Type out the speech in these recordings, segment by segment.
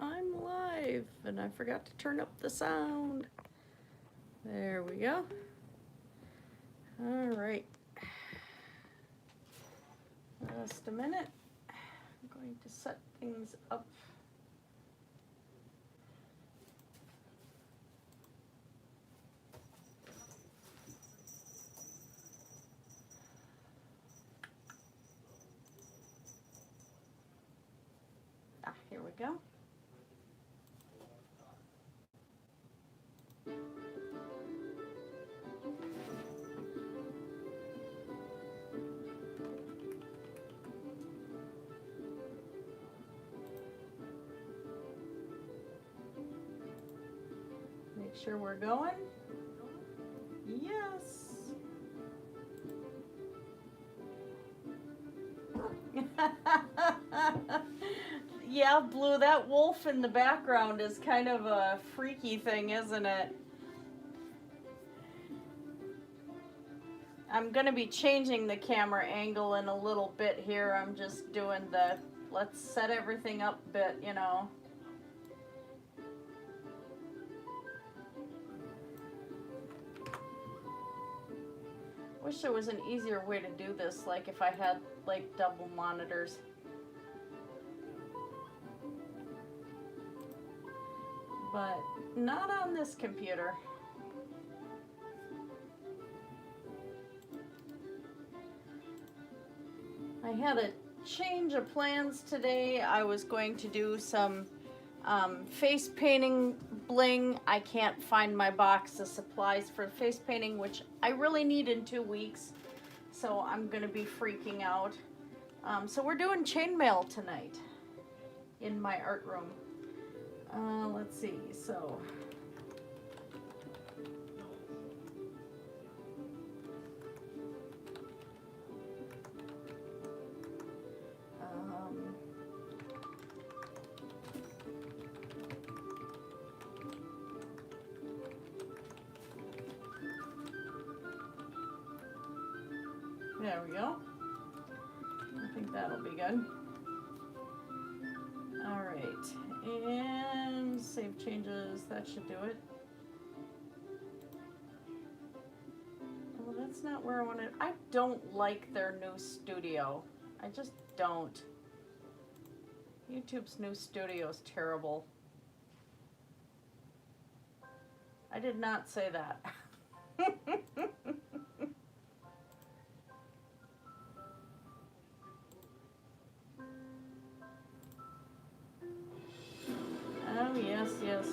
I'm live, and I forgot to turn up the sound. There we go. All right. Just a minute. I'm going to set things up. Here we go. Make sure we're going. Yes. Yeah, Blue, that wolf in the background is kind of a freaky thing, isn't it? I'm going to be changing the camera angle in a little bit here. I'm just doing the let's set everything up bit, you know. Wish there was an easier way to do this, like if I had like double monitors. But not on this computer. I had a change of plans today. I was going to do some face painting bling. I can't find my box of supplies for face painting, which I really need in 2 weeks. So I'm going to be freaking out. So we're doing chainmail tonight in my art room. Let's see, so. There we go. I think that'll be good. All right, and save changes, that should do it. Well, that's not where I want it. I don't like their new studio. I just don't. YouTube's new studio is terrible. I did not say that. Oh, yes, yes.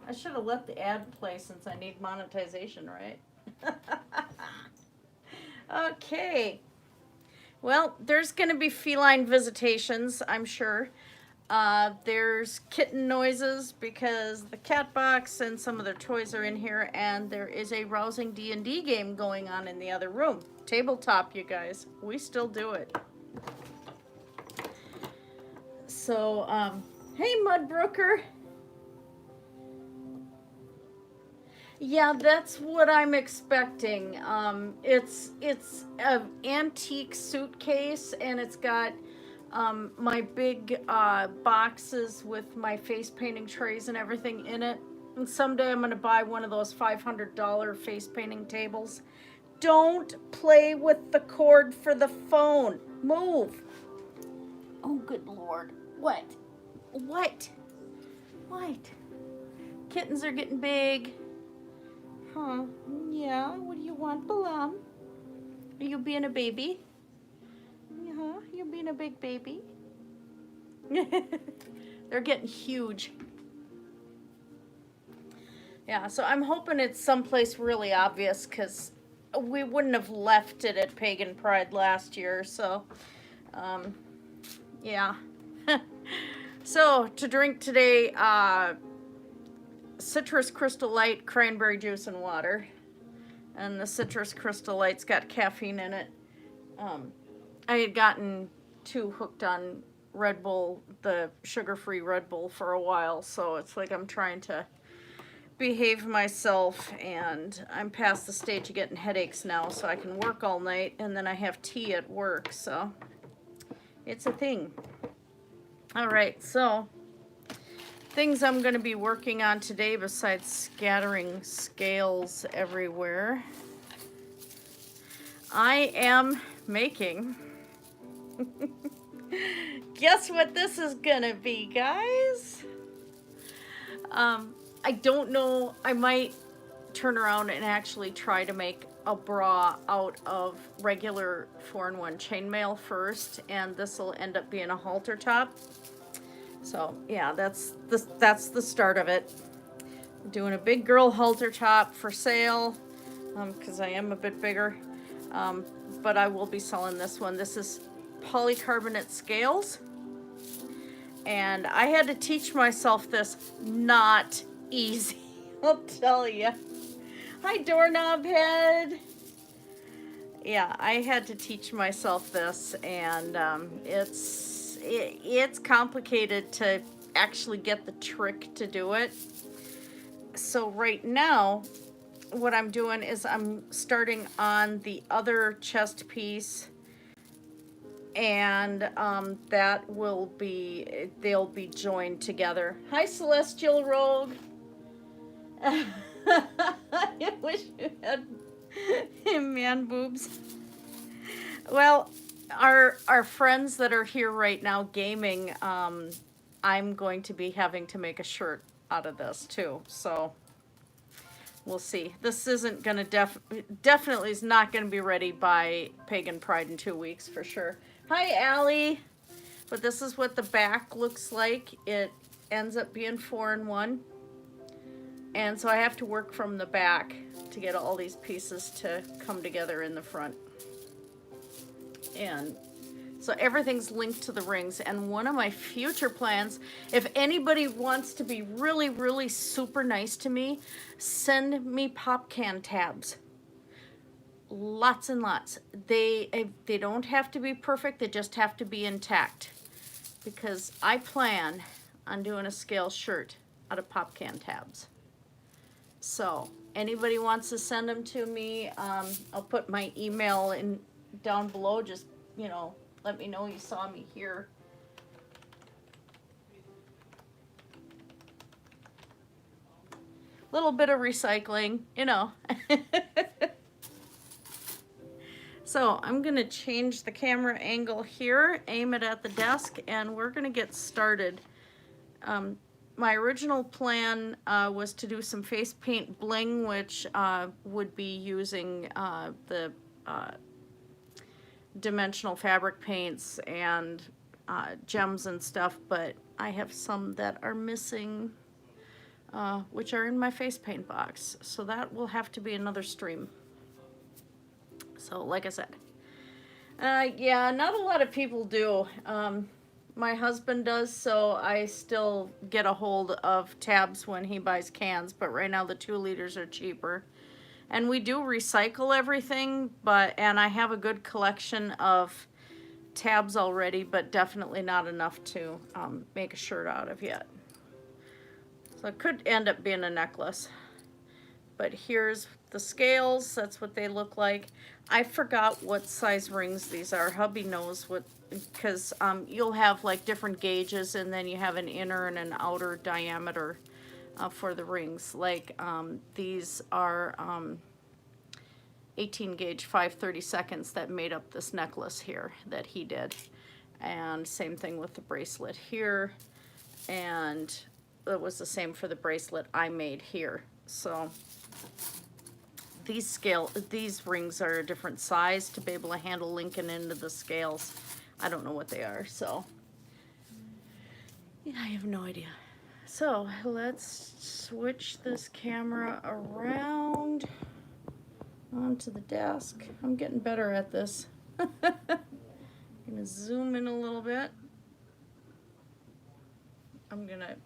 I should have let the ad play since I need monetization, right? Okay. Well, there's going to be feline visitations, I'm sure. There's kitten noises because the cat box and some of their toys are in here, and there is a rousing D&D game going on in the other room. Tabletop, you guys. We still do it. So, hey, Mudbrooker. Yeah, that's what I'm expecting. It's an antique suitcase, and it's got my big boxes with my face painting trays and everything in it. And someday I'm going to buy one of those $500 face painting tables. Don't play with the cord for the phone. Move. Oh, good Lord. What? What? What? Kittens are getting big. Huh? Yeah, what do you want, Balam? Are you being a baby? Yeah, you being a big baby? They're getting huge. Yeah, so I'm hoping it's someplace really obvious because we wouldn't have left it at Pagan Pride last year, so, yeah. So, to drink today, citrus crystal light, cranberry juice, and water. And the citrus crystal light's got caffeine in it. I had gotten too hooked on Red Bull, the sugar-free Red Bull, for a while, so it's like I'm trying to behave myself, and I'm past the stage of getting headaches now, so I can work all night, and then I have tea at work, so it's a thing. All right, so things I'm going to be working on today besides scattering scales everywhere. I am making, guess what this is going to be, guys? I don't know, I might turn around and actually try to make a bra out of regular 4-in-1 chainmail first, and this will end up being a halter top. So yeah, that's the start of it. I'm doing a big girl halter top for sale, because I am a bit bigger, but I will be selling this one. This is polycarbonate scales, and I had to teach myself this. Not easy, I'll tell you. Hi, doorknob head. Yeah, I had to teach myself this, and it's complicated to actually get the trick to do it. So right now, what I'm doing is I'm starting on the other chest piece, and that will be, they'll be joined together. Hi, Celestial Rogue. I wish you had man boobs. Well, our friends that are here right now gaming, I'm going to be having to make a shirt out of this too, so we'll see. This isn't gonna definitely is not gonna be ready by Pagan Pride in 2 weeks for sure. Hi, Allie. But this is what the back looks like. It ends up being 4-in-1. And so I have to work from the back to get all these pieces to come together in the front. And so everything's linked to the rings. And one of my future plans, if anybody wants to be really, really super nice to me, send me pop can tabs. Lots and lots. They don't have to be perfect, they just have to be intact. Because I plan on doing a scale shirt out of pop can tabs. So anybody wants to send them to me, I'll put my email in down below. Just, you know, let me know you saw me here. Little bit of recycling, you know. So I'm gonna change the camera angle here, aim it at the desk, and we're gonna get started. My original plan was to do some face paint bling, which would be using the dimensional fabric paints and gems and stuff, but I have some that are missing, which are in my face paint box. So that will have to be another stream. So like I said, yeah, not a lot of people do. My husband does, so I still get a hold of tabs when he buys cans, but right now the 2 liters are cheaper. And we do recycle everything, and I have a good collection of tabs already, but definitely not enough to make a shirt out of yet. So it could end up being a necklace. But here's the scales, that's what they look like. I forgot what size rings these are. Hubby knows what, because you'll have like different gauges, and then you have an inner and an outer diameter for the rings. Like these are 18 gauge 5/32 that made up this necklace here that he did. And same thing with the bracelet here. And it was the same for the bracelet I made here. So these rings are a different size to be able to handle linking into the scales. I don't know what they are, so yeah, I have no idea. So let's switch this camera around onto the desk. I'm getting better at this. I'm gonna zoom in a little bit.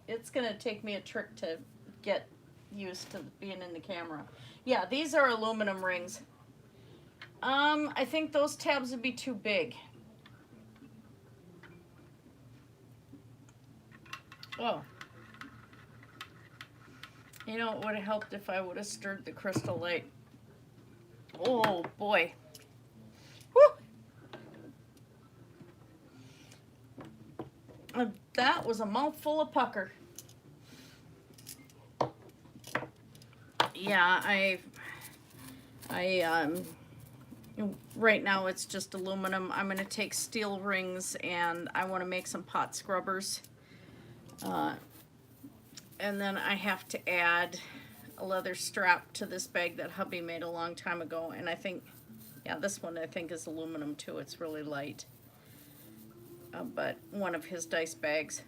It's gonna take me a trick to get used to being in the camera. Yeah, these are aluminum rings. I think those tabs would be too big. Oh. You know, it would have helped if I would have stirred the crystal light. Oh boy. Woo! That was a mouthful of pucker. Yeah, right now it's just aluminum. I'm gonna take steel rings and I want to make some pot scrubbers. And then I have to add a leather strap to this bag that hubby made a long time ago. And I think, yeah, this one I think is aluminum too. It's really light. But one of his dice bags.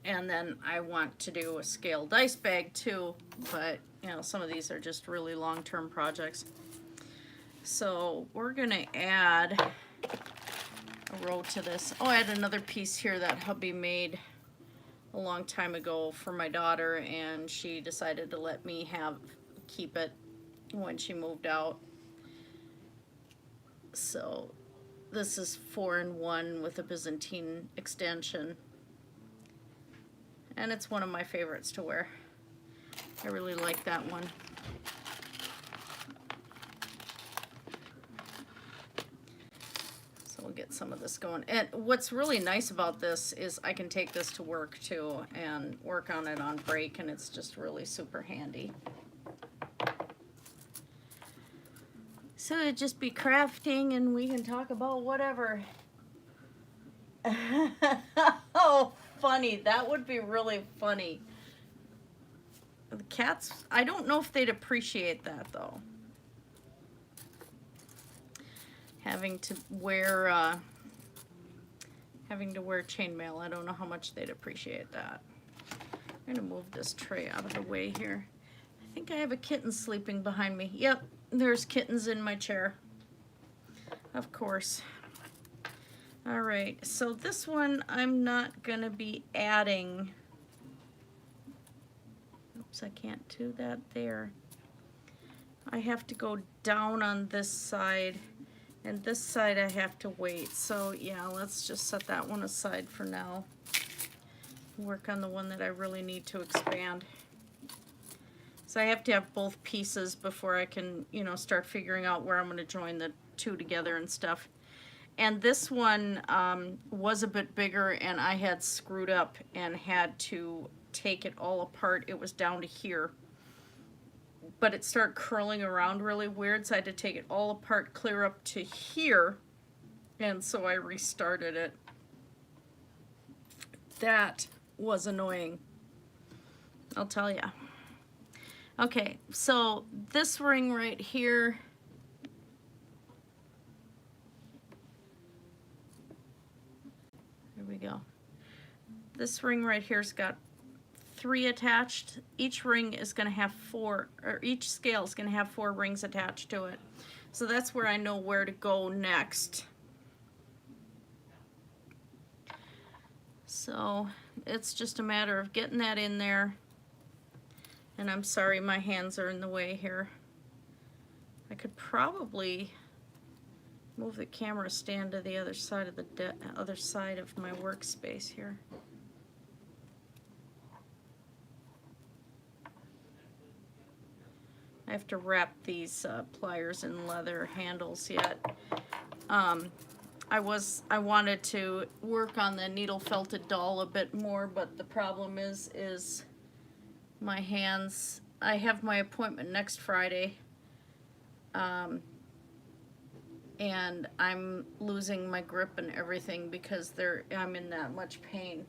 And then I want to do a scale dice bag too. But, you know, some of these are just really long-term projects. So we're going to add a row to this. Oh, I had another piece here that hubby made a long time ago for my daughter, and she decided to let me keep it when she moved out. So this is 4-in-1 with a Byzantine extension, and it's one of my favorites to wear. I really like that one. We'll get some of this going. And what's really nice about this is I can take this to work too and work on it on break, and it's just really super handy. So it'd just be crafting and we can talk about whatever. Oh, funny. That would be really funny. The cats, I don't know if they'd appreciate that though. Having to wear chainmail. I don't know how much they'd appreciate that. I'm gonna move this tray out of the way here. I think I have a kitten sleeping behind me. Yep, there's kittens in my chair. Of course. All right, so this one I'm not gonna be adding. Oops, I can't do that there. I have to go down on this side. And this side I have to wait. So yeah, let's just set that one aside for now. Work on the one that I really need to expand. So I have to have both pieces before I can, you know, start figuring out where I'm going to join the two together and stuff. And this one was a bit bigger, and I had screwed up and had to take it all apart. It was down to here. But it started curling around really weird, so I had to take it all apart, clear up to here, and so I restarted it. That was annoying, I'll tell ya. Okay, so this ring right here, there we go. This ring right here's got 3 attached. Each ring is going to have 4, or each scale is going to have 4 rings attached to it. So that's where I know where to go next. So it's just a matter of getting that in there. And I'm sorry my hands are in the way here. I could probably move the camera stand to the other side of my workspace here. I have to wrap these pliers in leather handles yet. I wanted to work on the needle felted doll a bit more, but the problem is my hands. I have my appointment next Friday, and I'm losing my grip and everything because I'm in that much pain.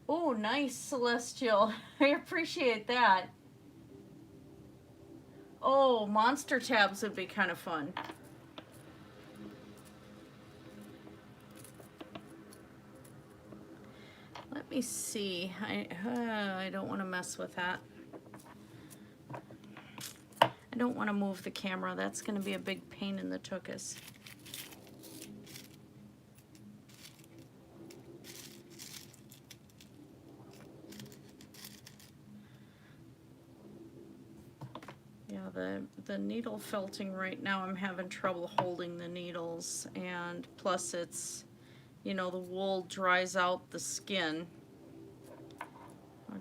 Oh, nice, Celestial. I appreciate that. Oh, monster tabs would be kind of fun. Let me see. I don't want to mess with that. I don't want to move the camera. That's going to be a big pain in the tuchus. Yeah, the needle felting right now, I'm having trouble holding the needles, and plus it's, you know, the wool dries out the skin,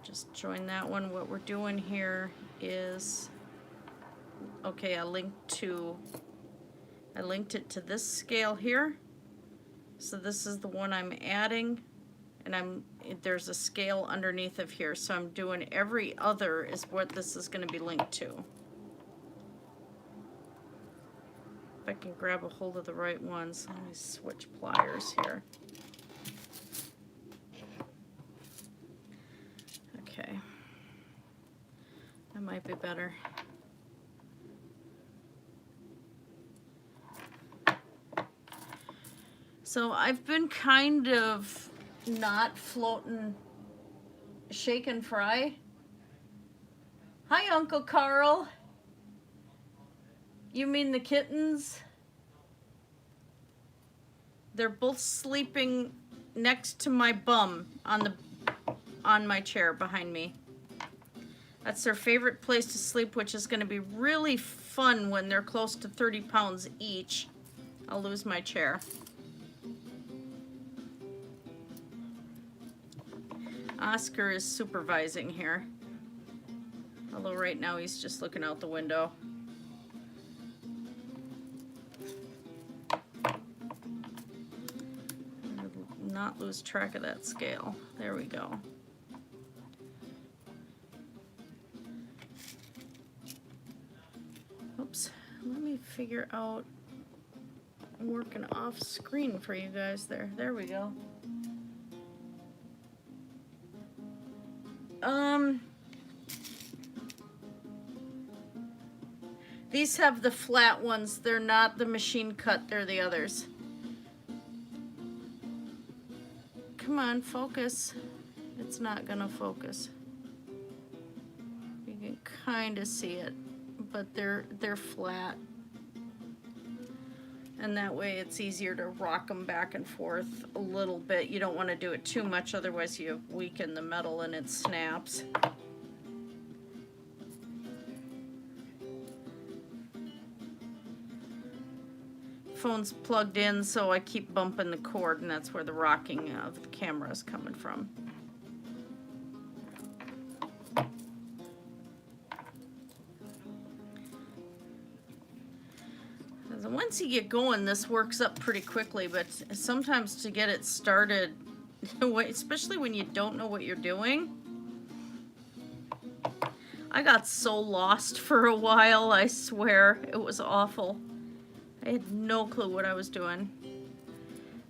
just join that one. What we're doing here is, okay, I linked it to this scale here. So this is the one I'm adding, and there's a scale underneath of here. So I'm doing every other is what this is going to be linked to. If I can grab a hold of the right ones, let me switch pliers here. Okay, that might be better. So I've been kind of not floating, shake and fry. Hi, Uncle Carl. You mean the kittens? They're both sleeping next to my bum on my chair behind me. That's their favorite place to sleep, which is going to be really fun when they're close to 30 pounds each. I'll lose my chair. Oscar is supervising here, although right now he's just looking out the window. Not lose track of that scale. There we go. Oops, let me figure out working off screen for you guys there. There we go. These have the flat ones. They're not the machine cut, they're the others. Come on, focus. It's not gonna focus. You can kind of see it, but they're flat. And that way it's easier to rock them back and forth a little bit. You don't want to do it too much, otherwise you weaken the metal and it snaps. Phone's plugged in, so I keep bumping the cord, and that's where the rocking of the camera is coming from. Once you get going, this works up pretty quickly, but sometimes to get it started, especially when you don't know what you're doing. I got so lost for a while, I swear. It was awful. I had no clue what I was doing.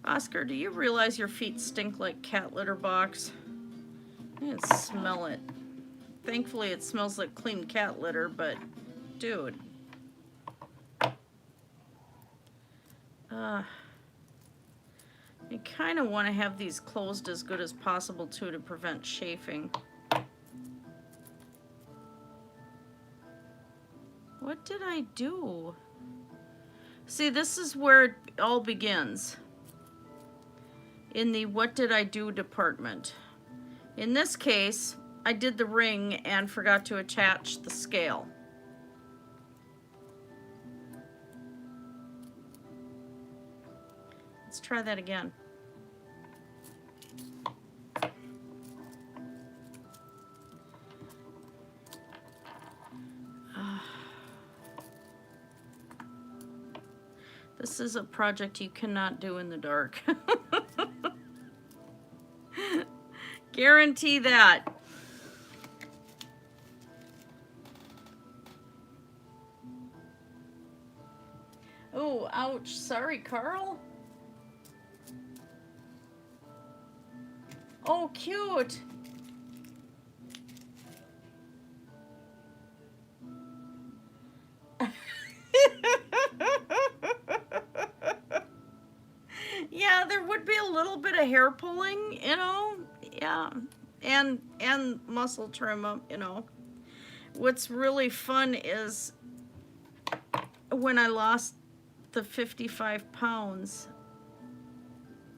Oscar, do you realize your feet stink like cat litter box? I can smell it. Thankfully, it smells like clean cat litter, but dude. You kind of want to have these closed as good as possible, too, to prevent chafing. What did I do? See, this is where it all begins. In the what did I do department. In this case, I did the ring and forgot to attach the scale. Let's try that again. This is a project you cannot do in the dark. Guarantee that. Oh, ouch. Sorry, Carl. Oh, cute. Yeah, there would be a little bit of hair pulling, you know. Yeah. And muscle trim up, you know. What's really fun is when I lost the 55 pounds,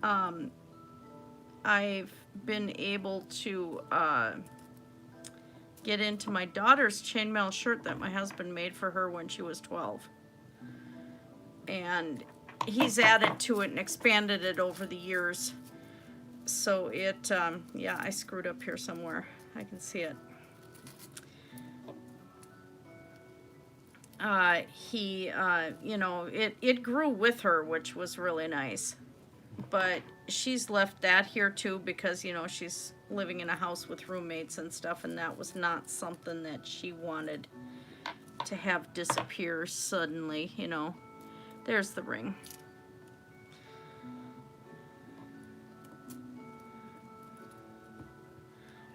I've been able to get into my daughter's chainmail shirt that my husband made for her when she was 12. And he's added to it and expanded it over the years. So it, yeah, I screwed up here somewhere. I can see it. You know, it grew with her, which was really nice. But she's left that here too because, you know, she's living in a house with roommates and stuff, and that was not something that she wanted to have disappear suddenly, you know. There's the ring.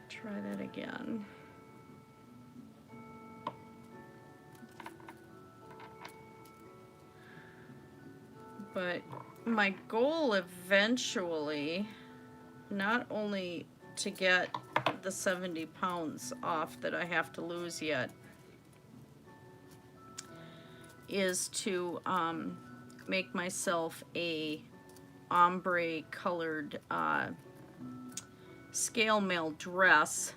Try that again. But my goal eventually, not only to get the 70 pounds off that I have to lose yet, is to make myself a ombre colored scale mail dress.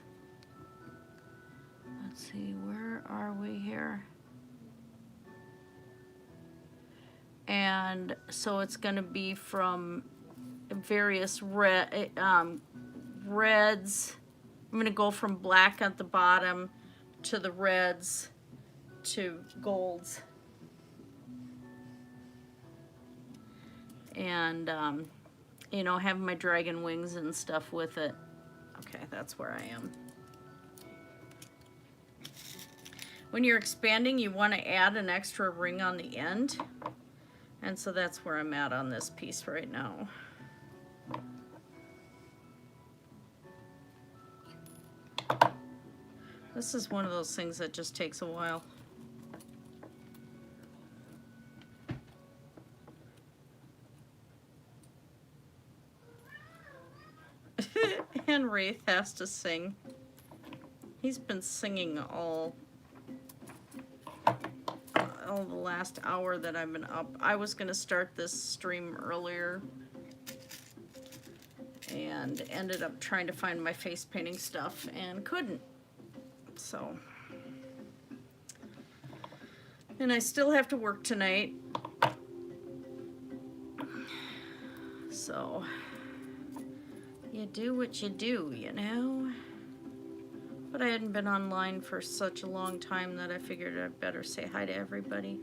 Let's see, where are we here? And so it's going to be from various reds. I'm going to go from black at the bottom to the reds to golds. And, you know, have my dragon wings and stuff with it. Okay, that's where I am. When you're expanding, you want to add an extra ring on the end. And so that's where I'm at on this piece right now. This is one of those things that just takes a while. And Wraith has to sing. He's been singing all the last hour that I've been up. I was going to start this stream earlier and ended up trying to find my face painting stuff and couldn't. So, and I still have to work tonight. So, you do what you do, you know? But I hadn't been online for such a long time that I figured I'd better say hi to everybody.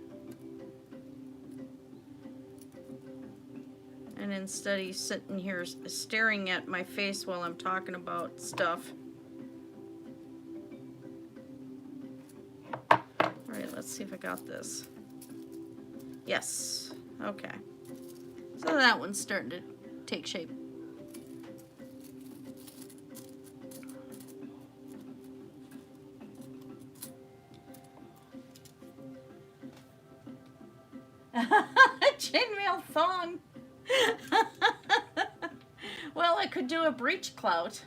And instead of sitting here staring at my face while I'm talking about stuff. Alright, let's see if I got this. Yes. Okay. So that one's starting to take shape. Chainmail thong. Well, I could do a breech clout.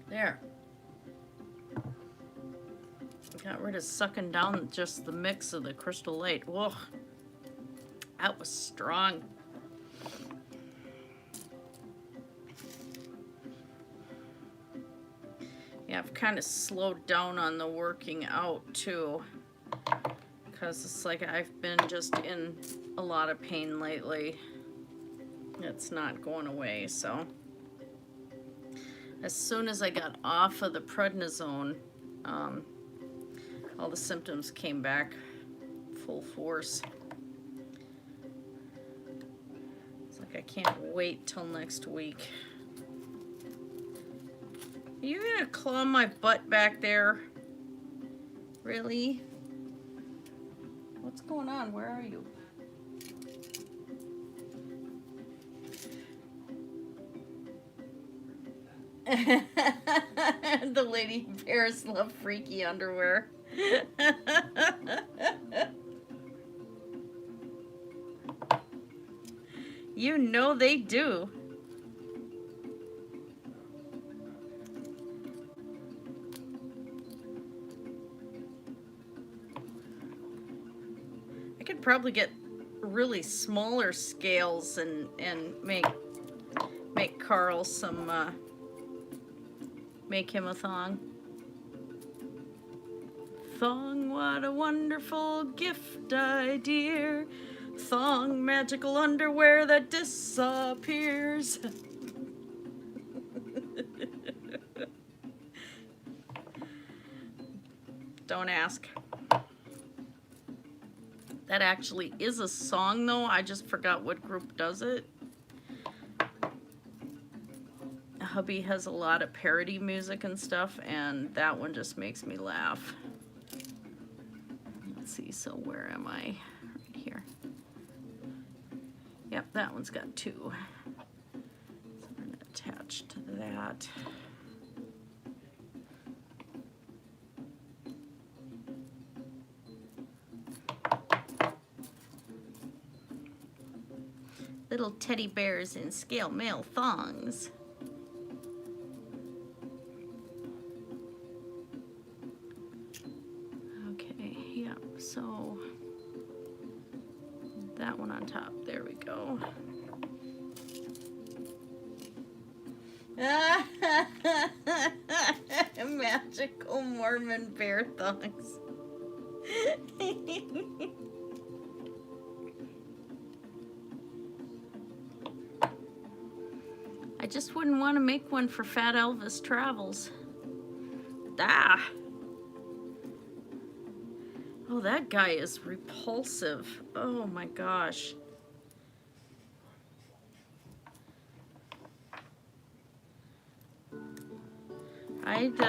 There. Got rid of sucking down just the mix of the crystal light. Whoa. That was strong. Yeah, I've kind of slowed down on the working out too, because it's like I've been just in a lot of pain lately. It's not going away, so as soon as I got off of the prednisone, all the symptoms came back full force. It's like I can't wait till next week. Are you gonna claw my butt back there? Really? What's going on? Where are you? The lady bears love freaky underwear. You know they do. I could probably get really smaller scales and make Carl some make him a thong. thong, what a wonderful gift, I dear. Thong, magical underwear that disappears. Don't ask. That actually is a song, though. I just forgot what group does it. Hubby has a lot of parody music and stuff, and that one just makes me laugh. Let's see, so where am I? Right here. Yep, that one's got 2. So we're going to attach to that. Little teddy bears in scale mail thongs. Okay, yeah, so that one on top, there we go. Magical Mormon bear thongs. I just wouldn't want to make one for Fat Elvis Travels. Ah! Oh, that guy is repulsive. Oh my gosh. I'd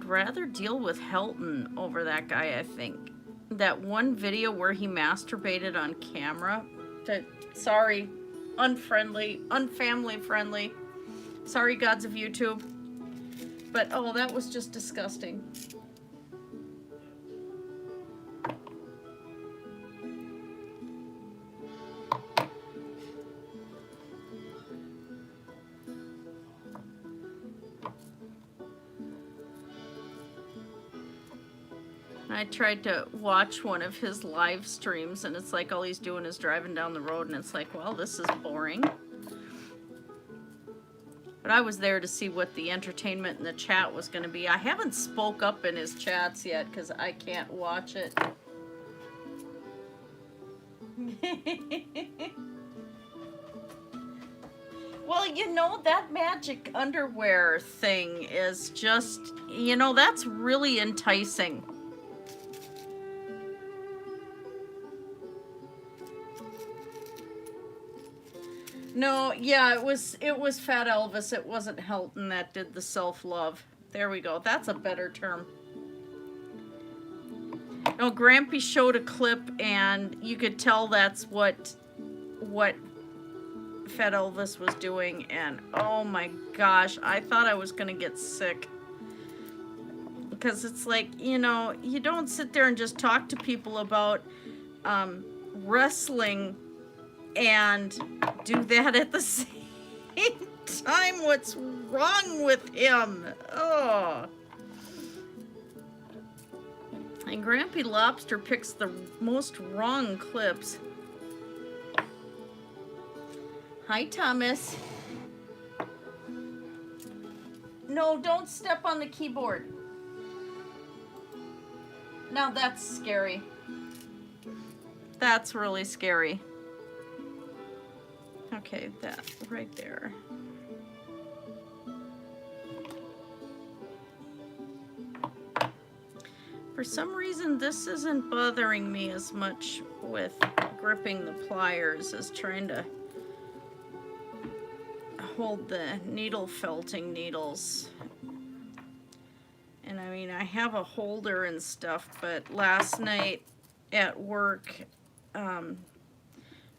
rather deal with Helton over that guy, I think. That one video where he masturbated on camera. Sorry. Unfriendly, unfamily friendly. Sorry, gods of YouTube. But oh, that was just disgusting. I tried to watch one of his live streams, and it's like all he's doing is driving down the road, and it's like, well, this is boring. But I was there to see what the entertainment in the chat was going to be. I haven't spoke up in his chats yet because I can't watch it. Well, you know, that magic underwear thing is just, you know, that's really enticing. No, yeah, it was Fat Elvis. It wasn't Helton that did the self-love. There we go. That's a better term. No, Grampy showed a clip, and you could tell that's what Fat Elvis was doing, and oh my gosh, I thought I was gonna get sick. Because it's like, you know, you don't sit there and just talk to people about wrestling and do that at the same time. What's wrong with him? Oh. And Grampy Lobster picks the most wrong clips. Hi, Thomas. No, don't step on the keyboard. Now that's scary. That's really scary. Okay, that right there. For some reason, this isn't bothering me as much with gripping the pliers as trying to hold the needle felting needles. And I mean, I have a holder and stuff, but last night at work,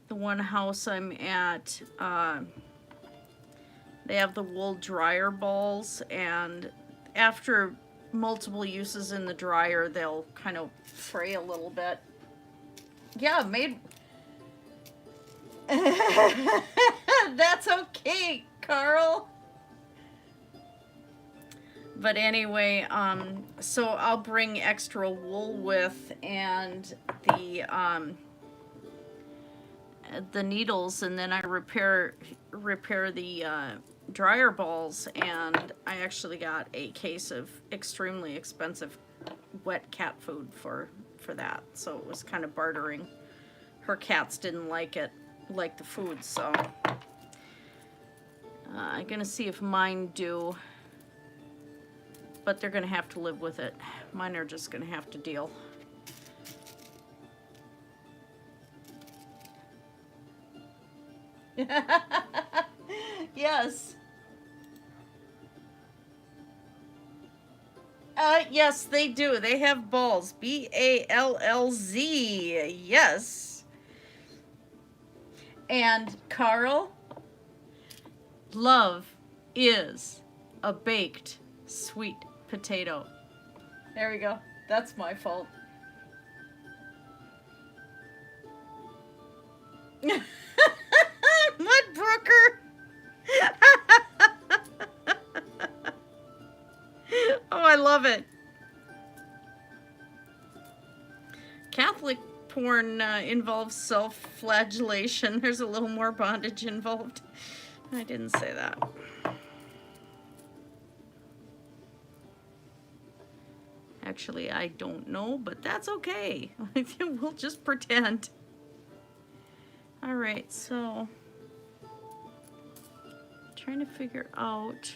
the one house I'm at, they have the wool dryer balls, and after multiple uses in the dryer, they'll kind of fray a little bit. Yeah, made... That's okay, Carl. But anyway, so I'll bring extra wool with, and the needles, and then I repair the dryer balls, and I actually got a case of extremely expensive wet cat food for that, so it was kind of bartering. Her cats didn't like the food, so I'm gonna see if mine do, but they're gonna have to live with it. Mine are just gonna have to deal. Yes. Yes, they do. They have balls. B-A-L-L-Z. Yes. And Carl, love is a baked sweet potato. There we go. That's my fault. Mudbrooker. Oh, I love it. Catholic porn involves self-flagellation. There's a little more bondage involved. I didn't say that. Actually, I don't know, but that's okay. We'll just pretend. All right, so trying to figure out.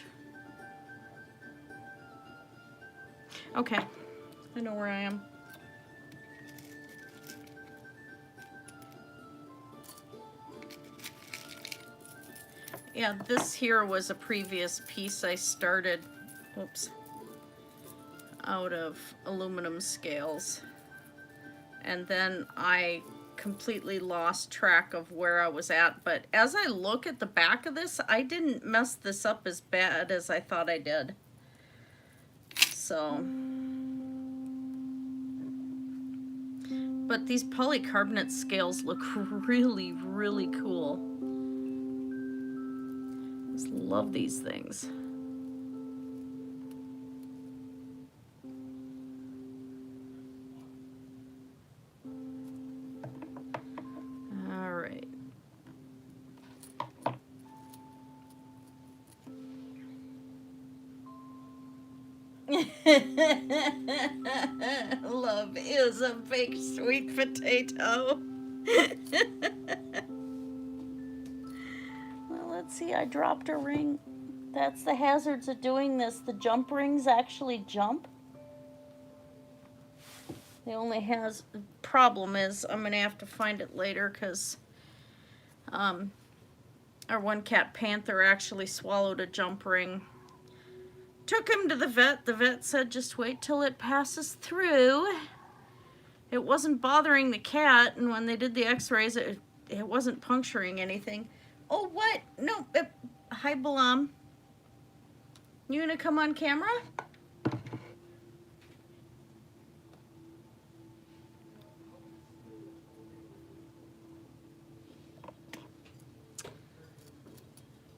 Okay, I know where I am. Yeah, this here was a previous piece I started, oops, out of aluminum scales. And then I completely lost track of where I was at. But as I look at the back of this, I didn't mess this up as bad as I thought I did. So, but these polycarbonate scales look really, really cool. Just love these things. All right. Love is a baked sweet potato. Well, let's see, I dropped a ring. That's the hazards of doing this. The jump rings actually jump. The only problem is I'm gonna have to find it later because our one cat Panther actually swallowed a jump ring. Took him to the vet. The vet said just wait till it passes through. It wasn't bothering the cat, and when they did the x-rays, it wasn't puncturing anything. Oh, what? No. Hi, Balam. You gonna come on camera?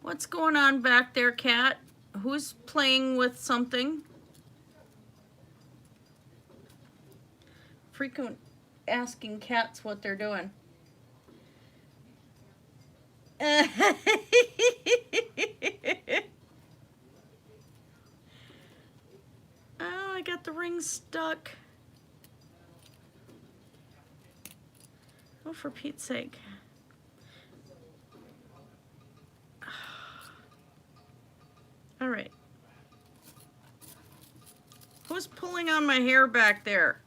What's going on back there, cat? Who's playing with something? Frequent asking cats what they're doing. Oh, I got the ring stuck. Oh, for Pete's sake. All right. Who's pulling on my hair back there?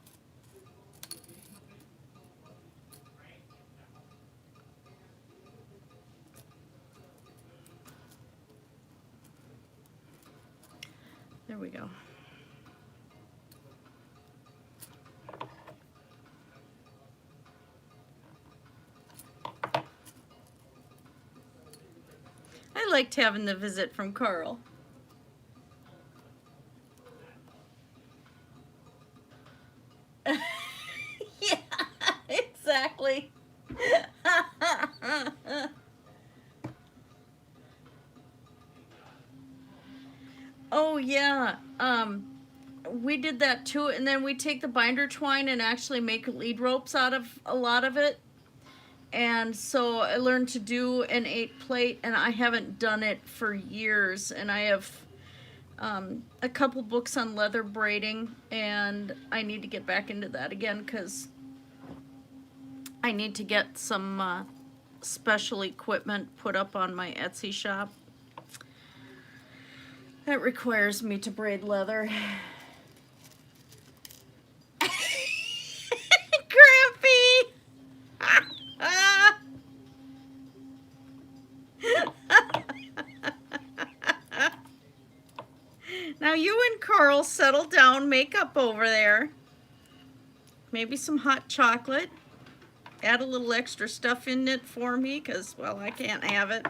There we go. I liked having the visit from Carl. Yeah, exactly. Oh yeah, we did that too, and then we take the binder twine and actually make lead ropes out of a lot of it. And so I learned to do an 8 plate, and I haven't done it for years, and I have a couple books on leather braiding, and I need to get back into that again because I need to get some special equipment put up on my Etsy shop. That requires me to braid leather. Grampy! Now you and Carl settle down, make up over there. Maybe some hot chocolate. Add a little extra stuff in it for me, because, well, I can't have it.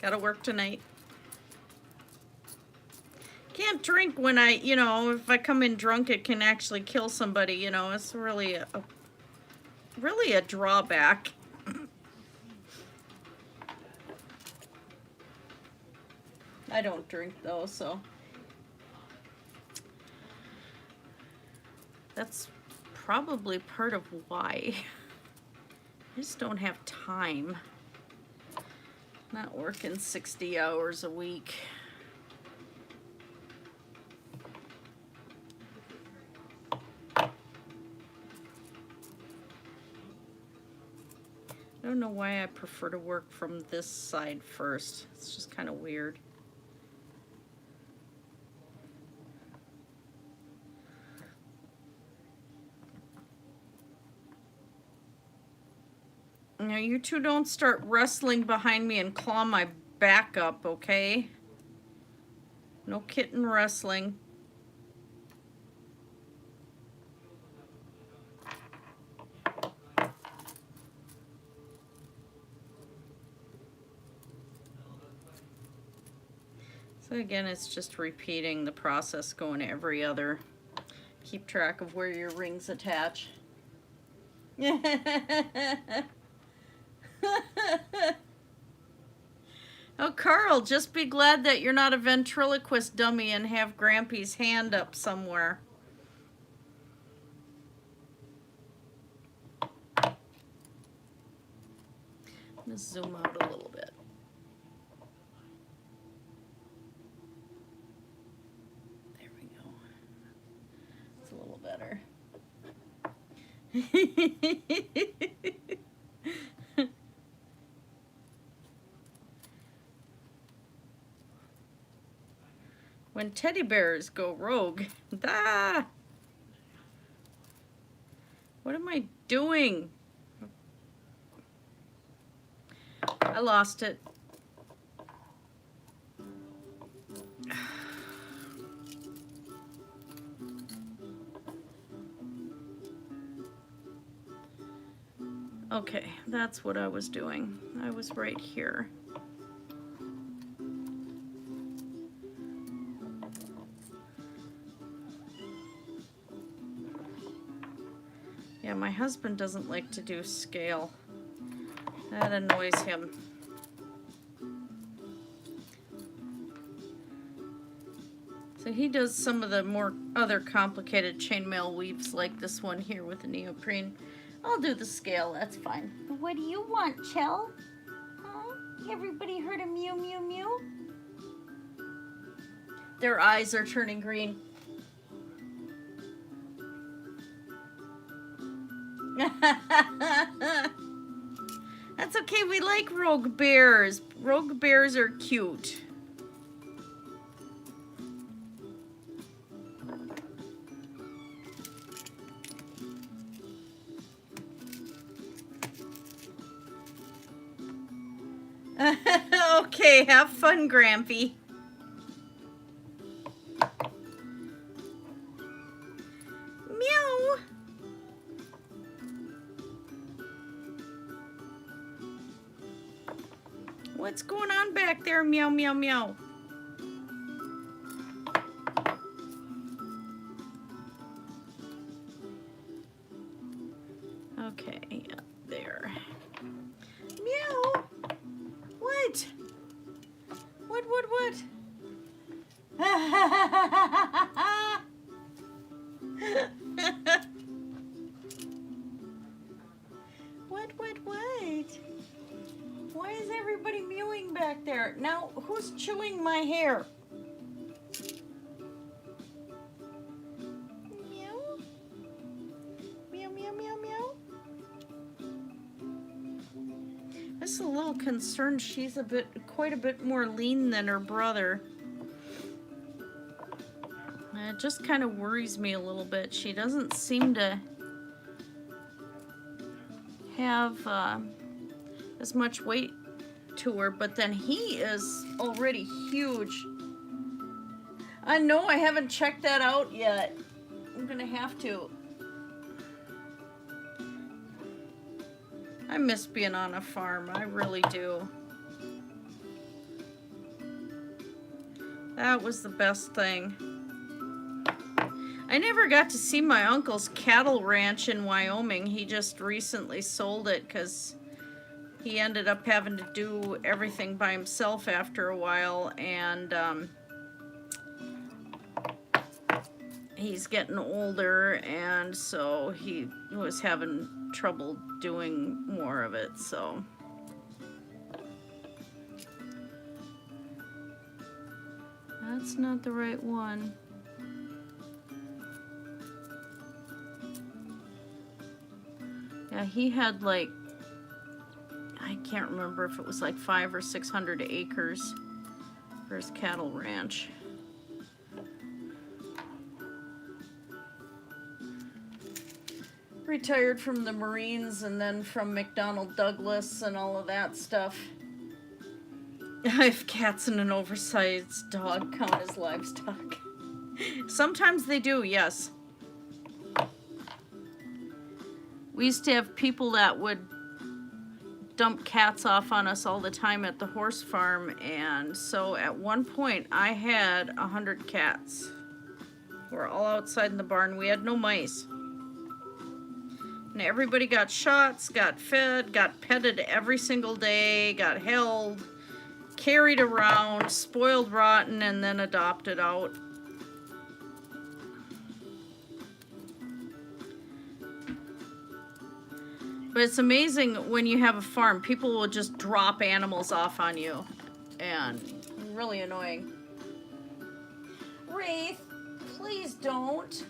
Gotta work tonight. Can't drink when you know, if I come in drunk, it can actually kill somebody, you know. It's really a drawback. I don't drink though, so that's probably part of why. I just don't have time. Not working 60 hours a week. I don't know why I prefer to work from this side first. It's just kind of weird. Now you two don't start wrestling behind me and claw my back up, okay? No kitten wrestling. So again, it's just repeating the process, going every other. Keep track of where your rings attach. Oh, Carl, just be glad that you're not a ventriloquist dummy and have Grampy's hand up somewhere. I'm going to zoom out a little bit. There we go. It's a little better. When teddy bears go rogue. Ah! What am I doing? I lost it. Okay, that's what I was doing. I was right here. Yeah, my husband doesn't like to do scale. That annoys him. So he does some of the more other complicated chainmail weaves like this one here with the neoprene. I'll do the scale, that's fine. What do you want, Chell? Huh? Everybody heard a mew mew mew? Their eyes are turning green. That's okay, we like rogue bears. Rogue bears are cute. Okay, have fun, Grampy. Meow. What's going on back there? Meow, meow, meow. Okay, yeah, there. Meow. What? What? What? Why is everybody mewing back there? Now, who's chewing my hair? little concerned she's quite a bit more lean than her brother. It just kind of worries me a little bit. She doesn't seem to have as much weight to her, but then he is already huge. I know I haven't checked that out yet. I'm gonna have to. I miss being on a farm, I really do. That was the best thing. I never got to see my uncle's cattle ranch in Wyoming. He just recently sold it because he ended up having to do everything by himself after a while, and he's getting older, and so he was having trouble doing more of it, so. That's not the right one. Yeah, he had like, I can't remember if it was like 500 or 600 acres for his cattle ranch. Retired from the Marines and then from McDonnell Douglas and all of that stuff. If cats and an oversized dog count as livestock. Sometimes they do, yes. We used to have people that would dump cats off on us all the time at the horse farm, and so at one point I had 100 cats. We're all outside in the barn. We had no mice. And everybody got shots, got fed, got petted every single day, got held, carried around, spoiled rotten, and then adopted out. But it's amazing when you have a farm, people will just drop animals off on you, and really annoying. Wraith, please don't.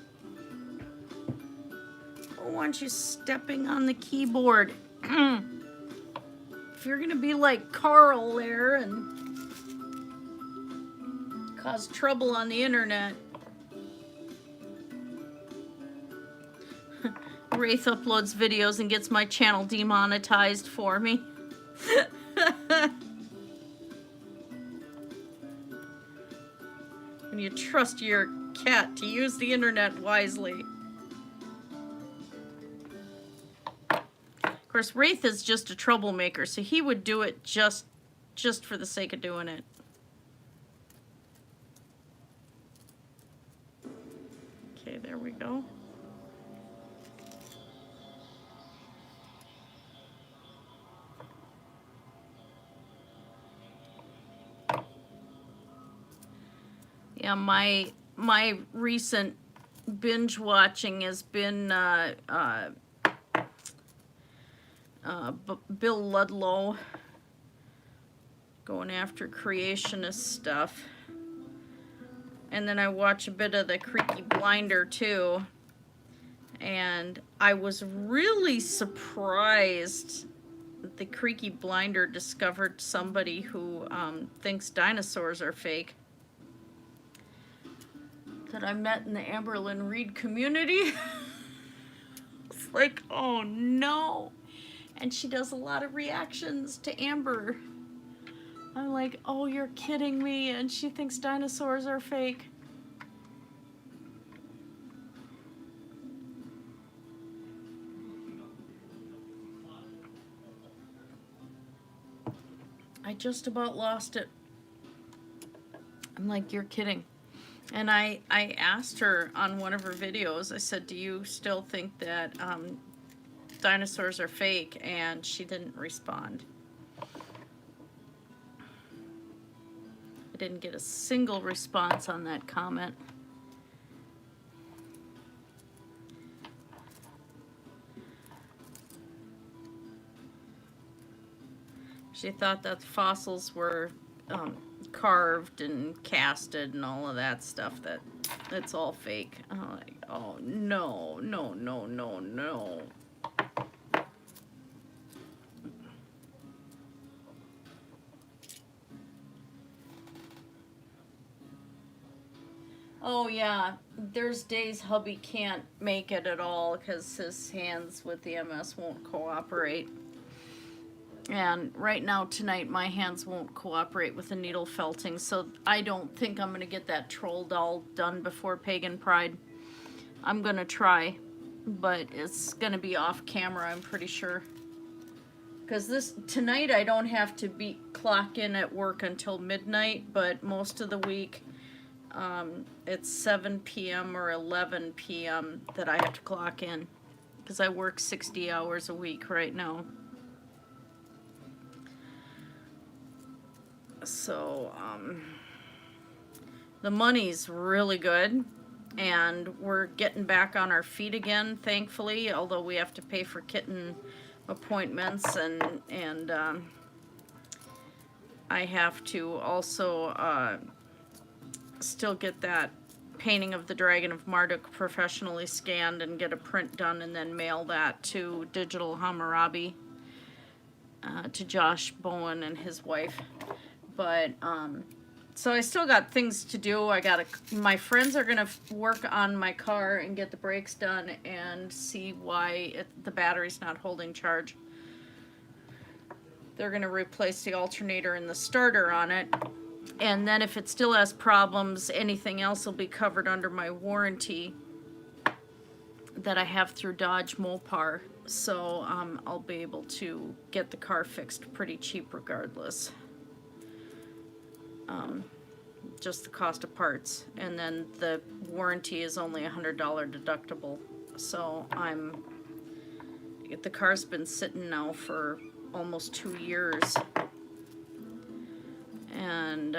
I don't want you stepping on the keyboard. If you're gonna be like Carl there and cause trouble on the internet. Wraith uploads videos and gets my channel demonetized for me. When you trust your cat to use the internet wisely. Of course, Wraith is just a troublemaker, so he would do it just for the sake of doing it. Okay, there we go. Yeah, my recent binge watching has been Bill Ludlow going after creationist stuff. And then I watch a bit of the Creaky Blinder too. And I was really surprised that the Creaky Blinder discovered somebody who thinks dinosaurs are fake. That I met in the Amberlyn Reed community. It's like, oh no. And she does a lot of reactions to Amber. I'm like, oh, you're kidding me. And she thinks dinosaurs are fake. I just about lost it. I'm like, you're kidding. And I asked her on one of her videos, I said, do you still think that dinosaurs are fake? And she didn't respond. I didn't get a single response on that comment. She thought that the fossils were carved and casted and all of that stuff, that's all fake. I'm like, oh no, no, no, no, no. Oh yeah, there's days hubby can't make it at all because his hands with the MS won't cooperate. And right now, tonight, my hands won't cooperate with the needle felting, so I don't think I'm going to get that troll doll done before Pagan Pride. I'm going to try, but it's going to be off camera, I'm pretty sure. Because tonight I don't have to clock in at work until midnight, but most of the week it's 7 p.m. or 11 p.m. that I have to clock in. Because I work 60 hours a week right now. So, the money's really good, and we're getting back on our feet again, thankfully, although we have to pay for kitten appointments, and I have to also still get that painting of the Dragon of Marduk professionally scanned and get a print done and then mail that to Digital Hammurabi, to Josh Bowen and his wife. But, so I still got things to do. My friends are going to work on my car and get the brakes done and see why the battery's not holding charge. They're going to replace the alternator and the starter on it. And then if it still has problems, anything else will be covered under my warranty that I have through Dodge Mopar. So, I'll be able to get the car fixed pretty cheap regardless. Just the cost of parts, and then the warranty is only $100 deductible. So the car's been sitting now for almost 2 years, and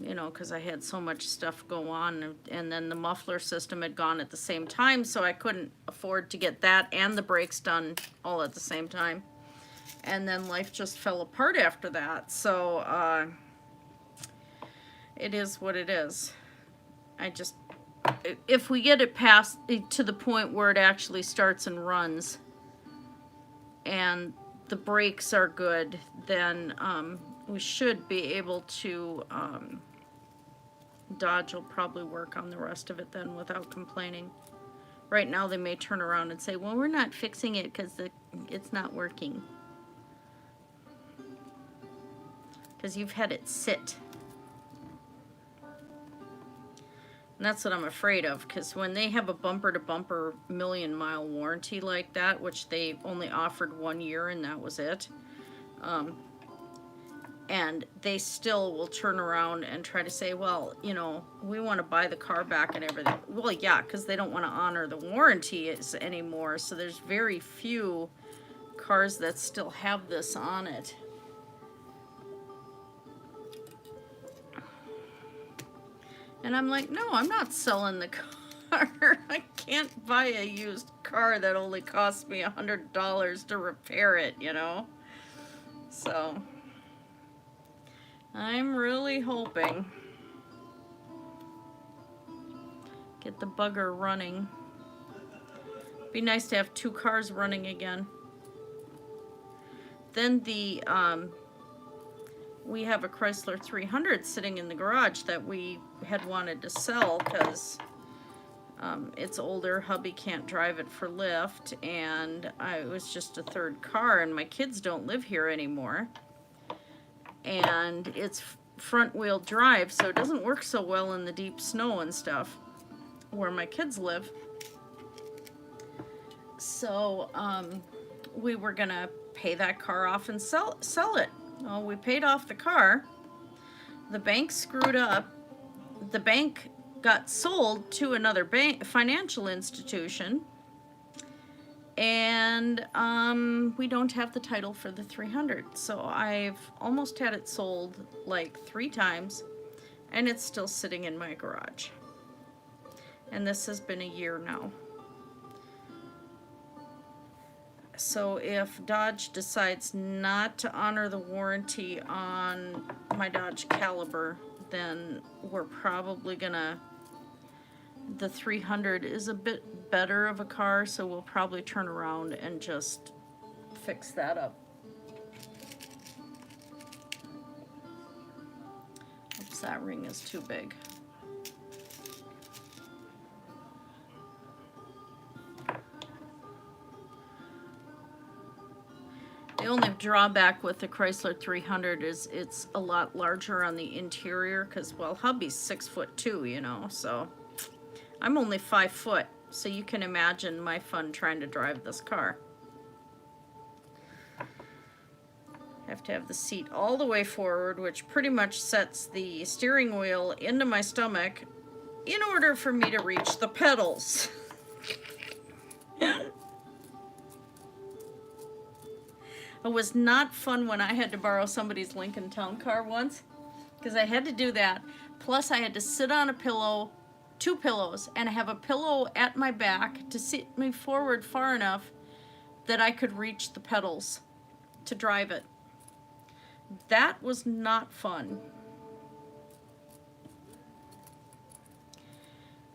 you know, because I had so much stuff go on, and then the muffler system had gone at the same time, so I couldn't afford to get that and the brakes done all at the same time, and then life just fell apart after that. So it is what it is. If we get it past to the point where it actually starts and runs and the brakes are good, then we should be able to, Dodge will probably work on the rest of it then without complaining. Right now they may turn around and say, well, we're not fixing it because it's not working. Because you've had it sit. And that's what I'm afraid of, because when they have a bumper-to-bumper million-mile warranty like that, which they only offered 1 year and that was it, and they still will turn around and try to say, well, you know, we want to buy the car back and everything. Well, yeah, because they don't want to honor the warranties anymore, so there's very few cars that still have this on it. And I'm like, no, I'm not selling the car. I can't buy a used car that only costs me $100 to repair it, you know? So, I'm really hoping. Get the bugger running. Be nice to have 2 cars running again. Then we have a Chrysler 300 sitting in the garage that we had wanted to sell because it's older, hubby can't drive it for lift, and it was just a 3rd car, and my kids don't live here anymore. And it's front-wheel drive, so it doesn't work so well in the deep snow and stuff where my kids live. So we were gonna pay that car off and sell it. Well, we paid off the car. The bank screwed up. The bank got sold to another financial institution. And we don't have the title for the 300. So I've almost had it sold like 3 times. And it's still sitting in my garage. And this has been a year now. So if Dodge decides not to honor the warranty on my Dodge Caliber, then we're probably gonna, the 300 is a bit better of a car, so we'll probably turn around and just fix that up. Oops, that ring is too big. drawback with the Chrysler 300 is it's a lot larger on the interior because, well, hubby's 6'2", you know, so I'm only 5 foot, so you can imagine my fun trying to drive this car. Have to have the seat all the way forward, which pretty much sets the steering wheel into my stomach in order for me to reach the pedals. It was not fun when I had to borrow somebody's Lincoln Town Car once, because I had to do that. Plus I had to sit on a pillow, 2 pillows, and have a pillow at my back to sit me forward far enough that I could reach the pedals to drive it. That was not fun.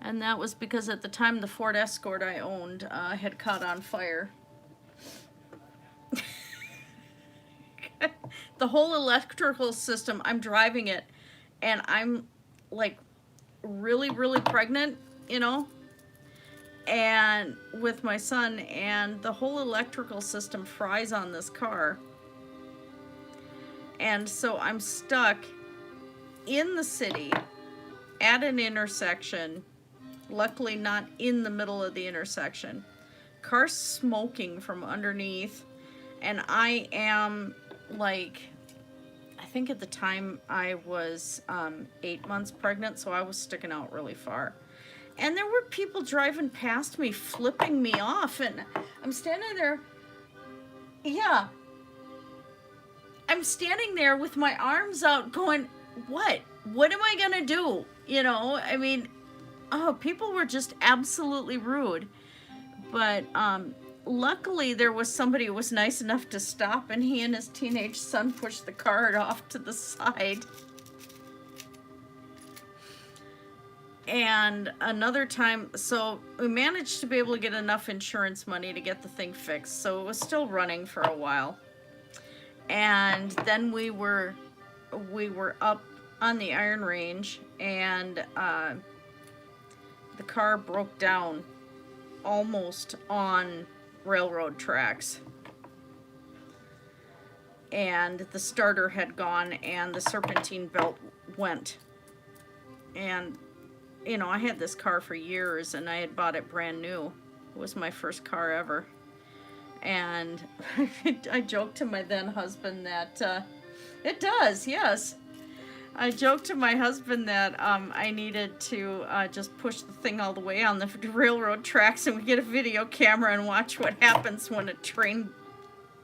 And that was because at the time the Ford Escort I owned had caught on fire. The whole electrical system, I'm driving it, and I'm like really, really pregnant, you know, and with my son, and the whole electrical system fries on this car. And so I'm stuck in the city at an intersection, luckily not in the middle of the intersection. Car smoking from underneath, and I am like, I think at the time I was 8 months pregnant, so I was sticking out really far. And there were people driving past me, flipping me off, and I'm standing there, yeah. I'm standing there with my arms out going, what? What am I gonna do? You know, I mean, oh, people were just absolutely rude. But luckily there was somebody who was nice enough to stop, and he and his teenage son pushed the car off to the side. And another time, so we managed to be able to get enough insurance money to get the thing fixed, so it was still running for a while. And then we were up on the Iron Range, and the car broke down almost on railroad tracks. And the starter had gone, and the serpentine belt went. And, you know, I had this car for years, and I had bought it brand new. It was my first car ever. And I joked to my then husband that, it does, yes. I joked to my husband that I needed to just push the thing all the way on the railroad tracks, and we get a video camera and watch what happens when a train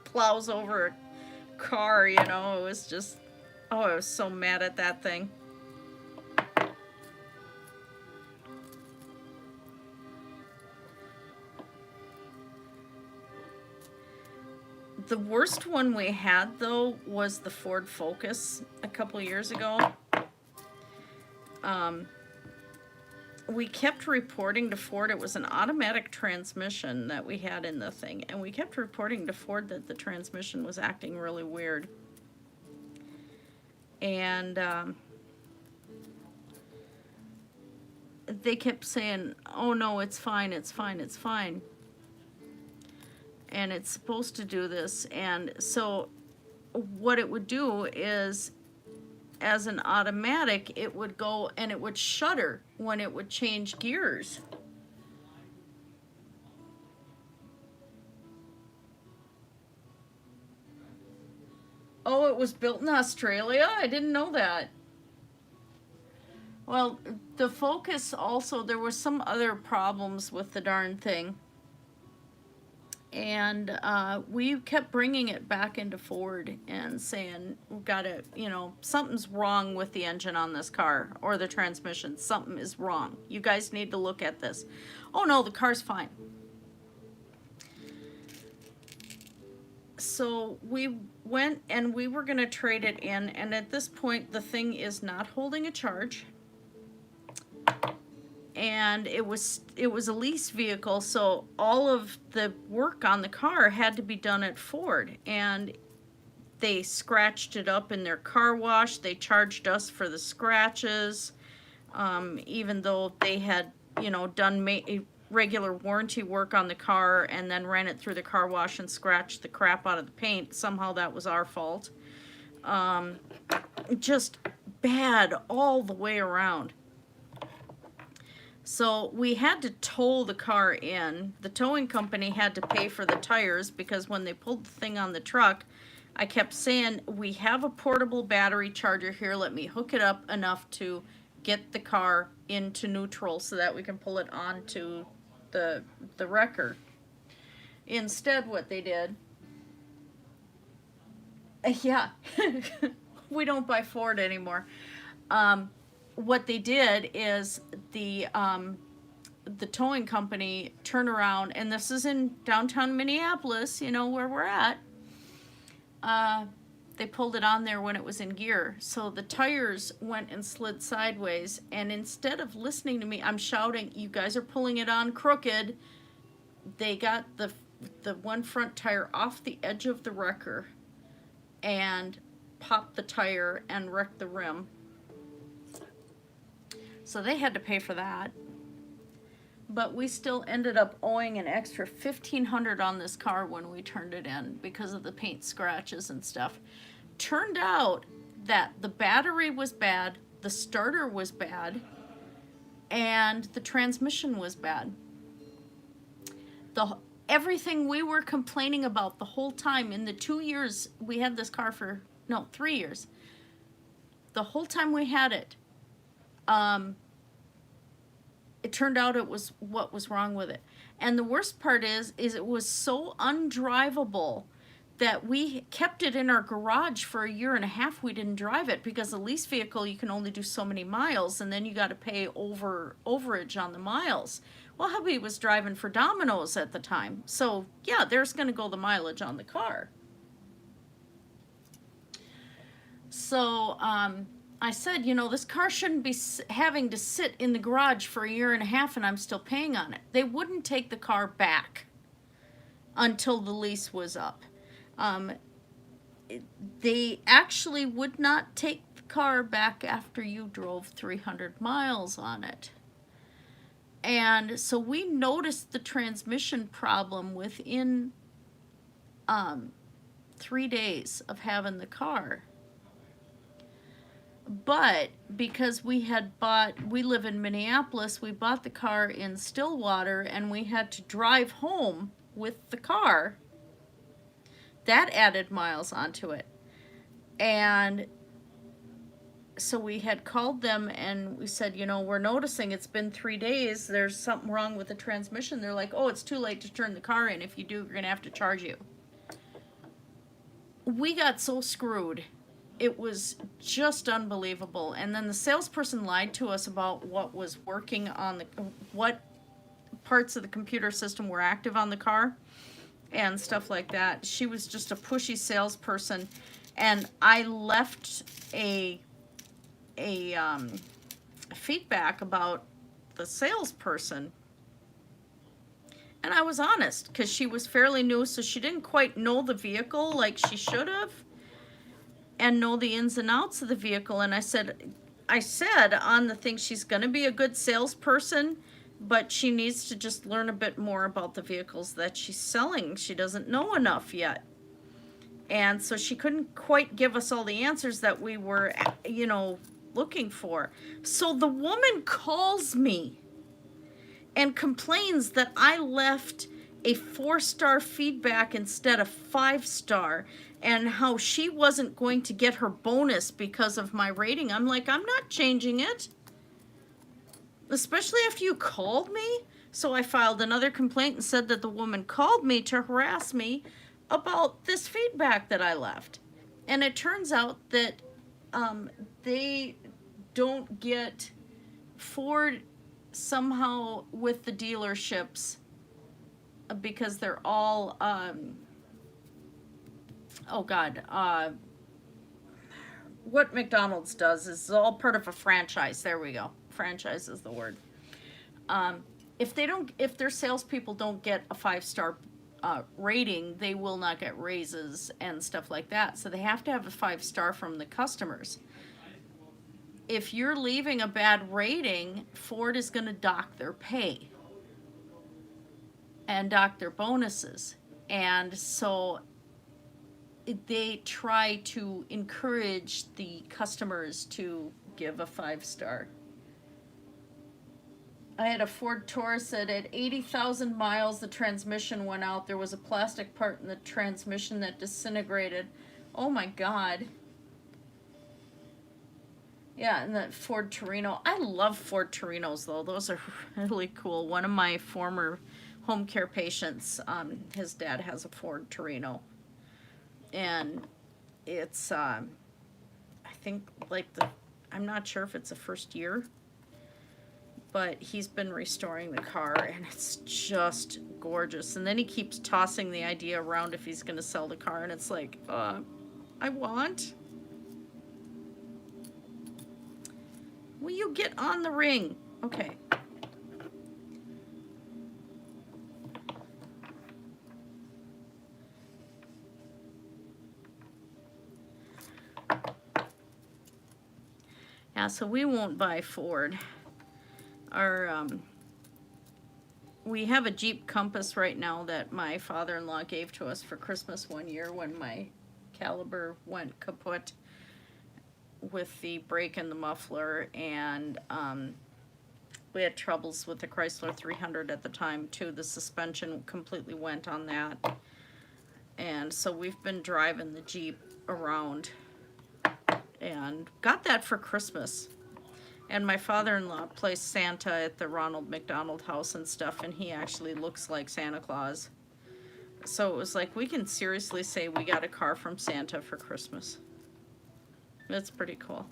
plows over a car, you know. It was just, oh, I was so mad at that thing. The worst one we had, though, was the Ford Focus a couple years ago. We kept reporting to Ford, it was an automatic transmission that we had in the thing, and we kept reporting to Ford that the transmission was acting really weird. And they kept saying, oh no, it's fine, it's fine, it's fine. And it's supposed to do this. And so what it would do is, as an automatic, it would go and it would shudder when it would change gears. Oh, it was built in Australia? I didn't know that. Well, the Focus also, there were some other problems with the darn thing. And we kept bringing it back into Ford and saying, we've got to, you know, something's wrong with the engine on this car, or the transmission. Something is wrong. You guys need to look at this. Oh no, the car's fine. So we went and we were going to trade it in, and at this point the thing is not holding a charge. And it was a lease vehicle, so all of the work on the car had to be done at Ford, and they scratched it up in their car wash. They charged us for the scratches, even though they had, you know, done regular warranty work on the car and then ran it through the car wash and scratched the crap out of the paint. Somehow that was our fault. Just bad all the way around. So we had to tow the car in. The towing company had to pay for the tires because when they pulled the thing on the truck, I kept saying, we have a portable battery charger here. Let me hook it up enough to get the car into neutral so that we can pull it onto the wrecker. Instead, what they did, yeah, we don't buy Ford anymore. What they did is the towing company turned around, and this is in downtown Minneapolis, you know, where we're at. They pulled it on there when it was in gear. So the tires went and slid sideways, and instead of listening to me, I'm shouting, you guys are pulling it on crooked. They got the one front tire off the edge of the wrecker and popped the tire and wrecked the rim. So they had to pay for that. But we still ended up owing an extra $1,500 on this car when we turned it in because of the paint scratches and stuff. Turned out that the battery was bad, the starter was bad, and the transmission was bad. Everything we were complaining about the whole time in the 2 years we had this car for, no, 3 years. The whole time we had it, it turned out it was what was wrong with it. And the worst part is it was so undrivable that we kept it in our garage for 1.5 years. We didn't drive it because a lease vehicle, you can only do so many miles, and then you got to pay overage on the miles. Well, hubby was driving for Domino's at the time. So, yeah, there's going to go the mileage on the car. So, I said, you know, this car shouldn't be having to sit in the garage for 1.5 years and I'm still paying on it. They wouldn't take the car back until the lease was up. They actually would not take the car back after you drove 300 miles on it. And so we noticed the transmission problem within 3 days of having the car. But because we live in Minneapolis, we bought the car in Stillwater and we had to drive home with the car. That added miles onto it. And so we had called them and we said, you know, we're noticing it's been 3 days. There's something wrong with the transmission. They're like, oh, it's too late to turn the car in. If you do, we're going to have to charge you. We got so screwed. It was just unbelievable. And then the salesperson lied to us about what was working on what parts of the computer system were active on the car and stuff like that. She was just a pushy salesperson. And I left a feedback about the salesperson, and I was honest because she was fairly new, so she didn't quite know the vehicle like she should have and know the ins and outs of the vehicle. And I said on the thing, she's going to be a good salesperson, but she needs to just learn a bit more about the vehicles that she's selling. She doesn't know enough yet. And so she couldn't quite give us all the answers that we were, you know, looking for. So the woman calls me and complains that I left a 4-star feedback instead of 5-star, and how she wasn't going to get her bonus because of my rating. I'm like, I'm not changing it, especially after you called me. So I filed another complaint and said that the woman called me to harass me about this feedback that I left. And it turns out that they don't get Ford somehow with the dealerships because they're all, what McDonald's does is all part of a franchise. There we go. Franchise is the word. If their salespeople don't get a 5-star rating, they will not get raises and stuff like that. So they have to have a 5-star from the customers. If you're leaving a bad rating, Ford is going to dock their pay. and dock their bonuses. And so they try to encourage the customers to give a 5-star. I had a Ford Taurus that at 80,000 miles the transmission went out. There was a plastic part in the transmission that disintegrated. Oh my God. Yeah, and the Ford Torino. I love Ford Torinos though. Those are really cool. One of my former home care patients, his dad has a Ford Torino. And it's, I think like I'm not sure if it's the first year, but he's been restoring the car and it's just gorgeous. And then he keeps tossing the idea around if he's going to sell the car, and it's like, I want. Will you get on the ring? Okay. Yeah, so we won't buy Ford. Our, we have a Jeep Compass right now that my father-in-law gave to us for Christmas one year when my Caliber went kaput with the brake and the muffler, and we had troubles with the Chrysler 300 at the time too. The suspension completely went on that, and so we've been driving the Jeep around and got that for Christmas. And my father-in-law plays Santa at the Ronald McDonald House and stuff, and he actually looks like Santa Claus. So it was like, we can seriously say we got a car from Santa for Christmas. That's pretty cool.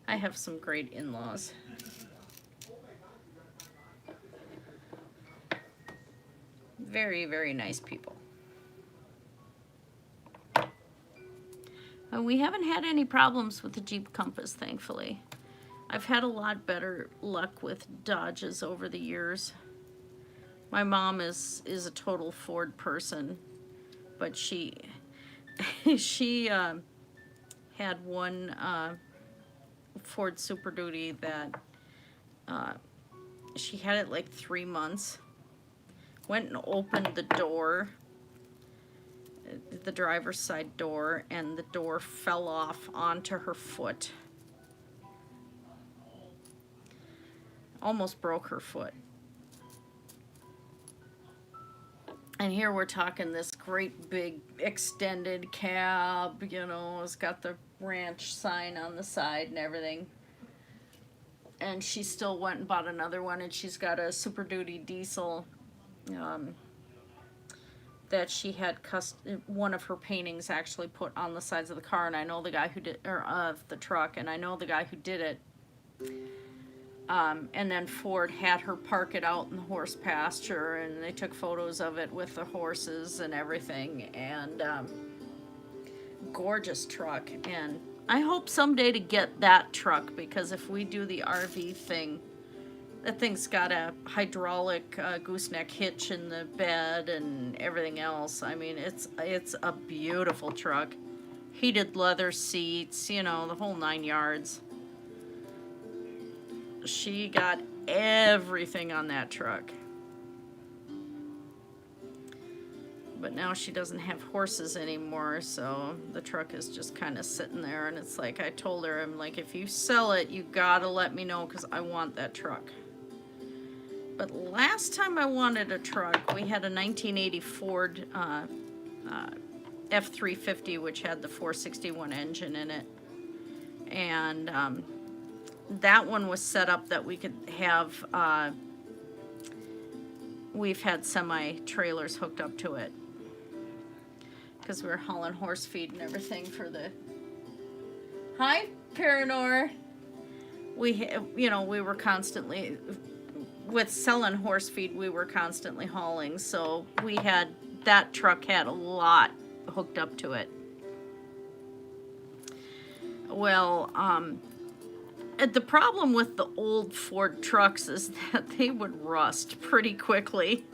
I have some great in-laws. Very, very nice people. We haven't had any problems with the Jeep Compass, thankfully. I've had a lot better luck with Dodges over the years. My mom is a total Ford person, but she had one Ford Super Duty that she had it like 3 months. Went and opened the door, the driver's side door, and the door fell off onto her foot. Almost broke her foot. And here we're talking this great big extended cab, you know, it's got the ranch sign on the side and everything. And she still went and bought another one, and she's got a Super Duty diesel that she had one of her paintings actually put on the sides of the car, and I know the guy who did, or of the truck, and I know the guy who did it. And then Ford had her park it out in the horse pasture, and they took photos of it with the horses and everything, and gorgeous truck. And I hope someday to get that truck, because if we do the RV thing, that thing's got a hydraulic gooseneck hitch in the bed and everything else. I mean, it's a beautiful truck. Heated leather seats, you know, the whole 9 yards. She got everything on that truck. But now she doesn't have horses anymore, so the truck is just kind of sitting there, and it's like, I told her, I'm like, if you sell it, you gotta let me know, because I want that truck. But last time I wanted a truck, we had a 1980 Ford F350, which had the 461 engine in it. And that one was set up that we could have, we've had semi-trailers hooked up to it, because we were hauling horse feed and everything for the... Hi, Paranoia. We were constantly... With selling horse feed, we were constantly hauling, so we had... That truck had a lot hooked up to it. Well, the problem with the old Ford trucks is that they would rust pretty quickly.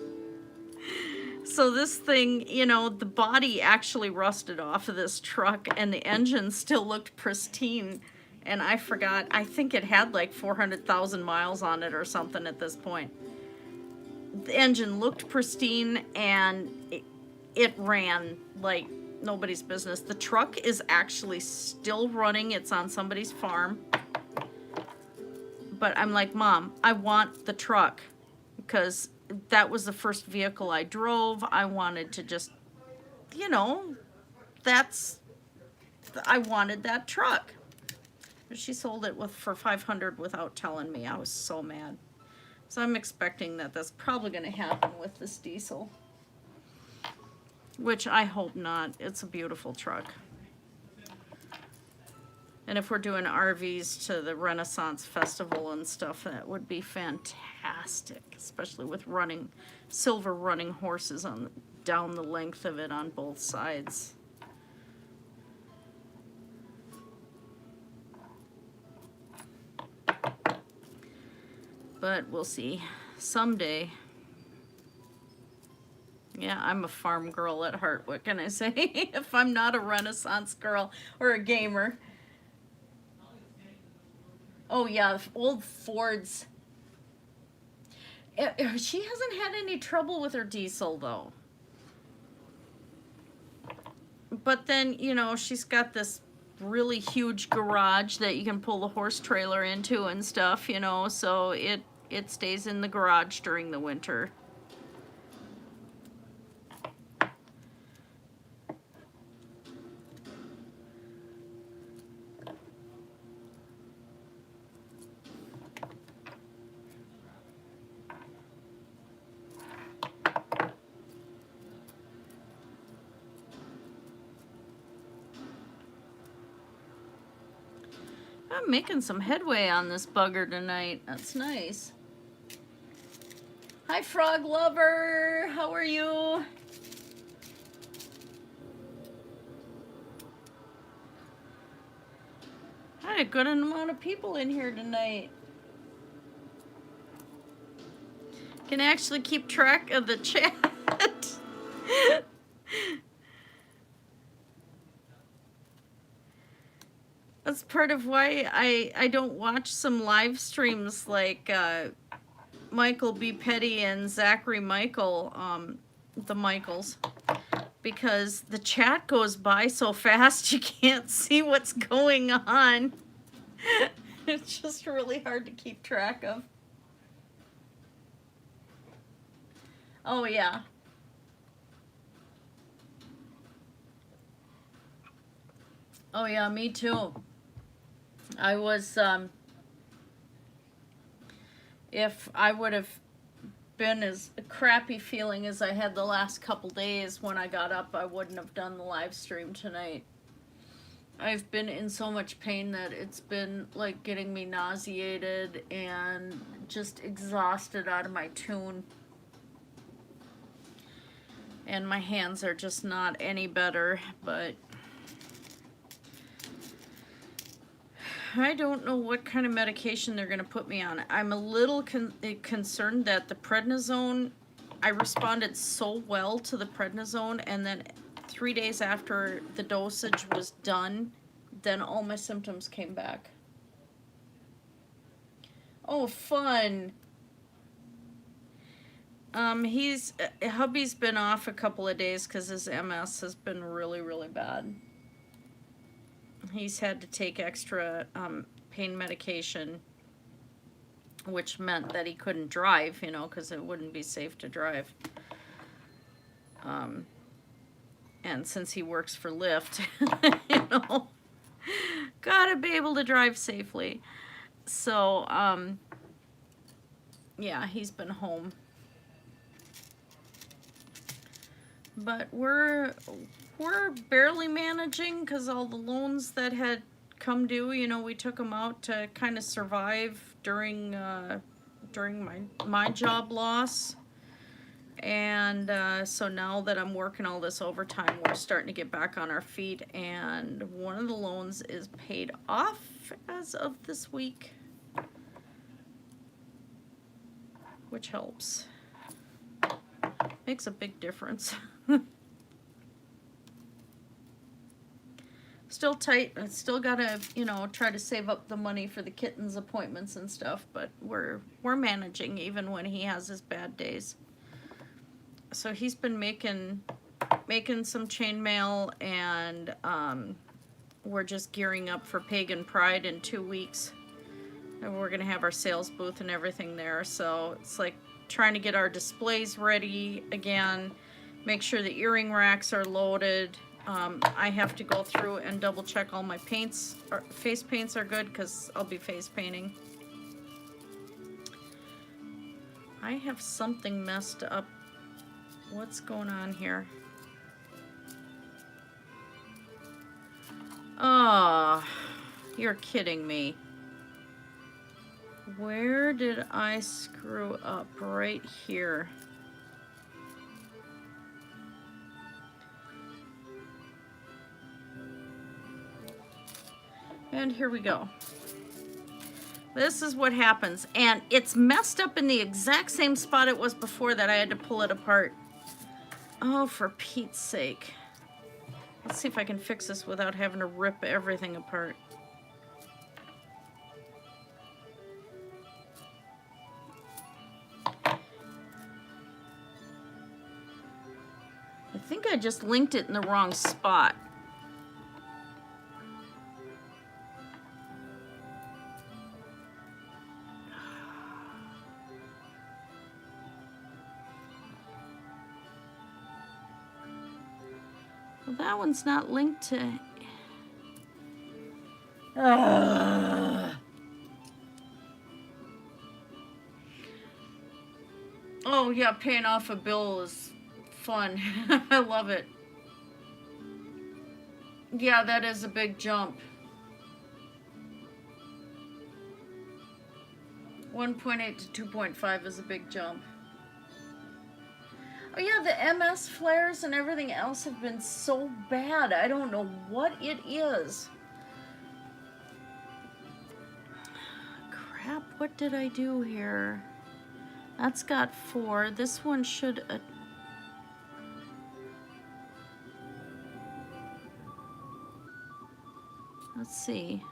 So this thing, you know, the body actually rusted off of this truck, and the engine still looked pristine. and I forgot. I think it had like 400,000 miles on it or something at this point. The engine looked pristine, and it ran like nobody's business. The truck is actually still running. It's on somebody's farm. But I'm like, Mom, I want the truck, because that was the first vehicle I drove. I wanted to just, you know, I wanted that truck. She sold it for $500 without telling me. I was so mad. So I'm expecting that that's probably going to happen with this diesel, which I hope not. It's a beautiful truck. And if we're doing RVs to the Renaissance Festival and stuff, that would be fantastic, especially with silver running horses down the length of it on both sides. But we'll see. Someday. Yeah, I'm a farm girl at heart. What can I say? If I'm not a Renaissance girl or a gamer. Oh yeah, old Fords. She hasn't had any trouble with her diesel though. But then, you know, she's got this really huge garage that you can pull the horse trailer into and stuff, you know, so it stays in the garage during the winter. I'm making some headway on this bugger tonight. That's nice. Hi, Frog Lover. How are you? Had a good amount of people in here tonight. Can actually keep track of the chat. That's part of why I don't watch some live streams like Michael B. Petty and Zachary Michael, the Michaels, because the chat goes by so fast you can't see what's going on. It's just really hard to keep track of. Oh yeah. Oh yeah, me too. I was, if I would have been as crappy feeling as I had the last couple days when I got up, I wouldn't have done the live stream tonight. I've been in so much pain that it's been like getting me nauseated and just exhausted out of my tune. And my hands are just not any better, but I don't know what kind of medication they're going to put me on. I'm a little concerned that the prednisone, I responded so well to the prednisone, and then 3 days after the dosage was done, then all my symptoms came back. Oh, fun. Hubby's been off a couple of days because his MS has been really, really bad. He's had to take extra pain medication, which meant that he couldn't drive, you know, because it wouldn't be safe to drive. And since he works for Lyft, you know, gotta be able to drive safely. So, yeah, he's been home. But we're barely managing because all the loans that had come due, you know, we took them out to kind of survive during my job loss. And so now that I'm working all this overtime, we're starting to get back on our feet, and one of the loans is paid off as of this week, which helps. Makes a big difference. still tight. I still gotta, you know, try to save up the money for the kittens' appointments and stuff, but we're managing even when he has his bad days. So he's been making some chainmail, and we're just gearing up for Pagan Pride in 2 weeks. And we're gonna have our sales booth and everything there. So it's like trying to get our displays ready again, make sure the earring racks are loaded. I have to go through and double check all my paints, or face paints are good, because I'll be face painting. I have something messed up. What's going on here? Oh, you're kidding me. Where did I screw up? Right here. And here we go. This is what happens. And it's messed up in the exact same spot it was before that I had to pull it apart. Oh, for Pete's sake. Let's see if I can fix this without having to rip everything apart. I think I just linked it in the wrong spot. Well, that one's not linked to... Oh yeah, paying off a bill is fun. I love it. Yeah, that is a big jump. 1.8 to 2.5 is a big jump. Oh yeah, the MS flares and everything else have been so bad. I don't know what it is. Crap, what did I do here? That's got 4. This one should... let's see.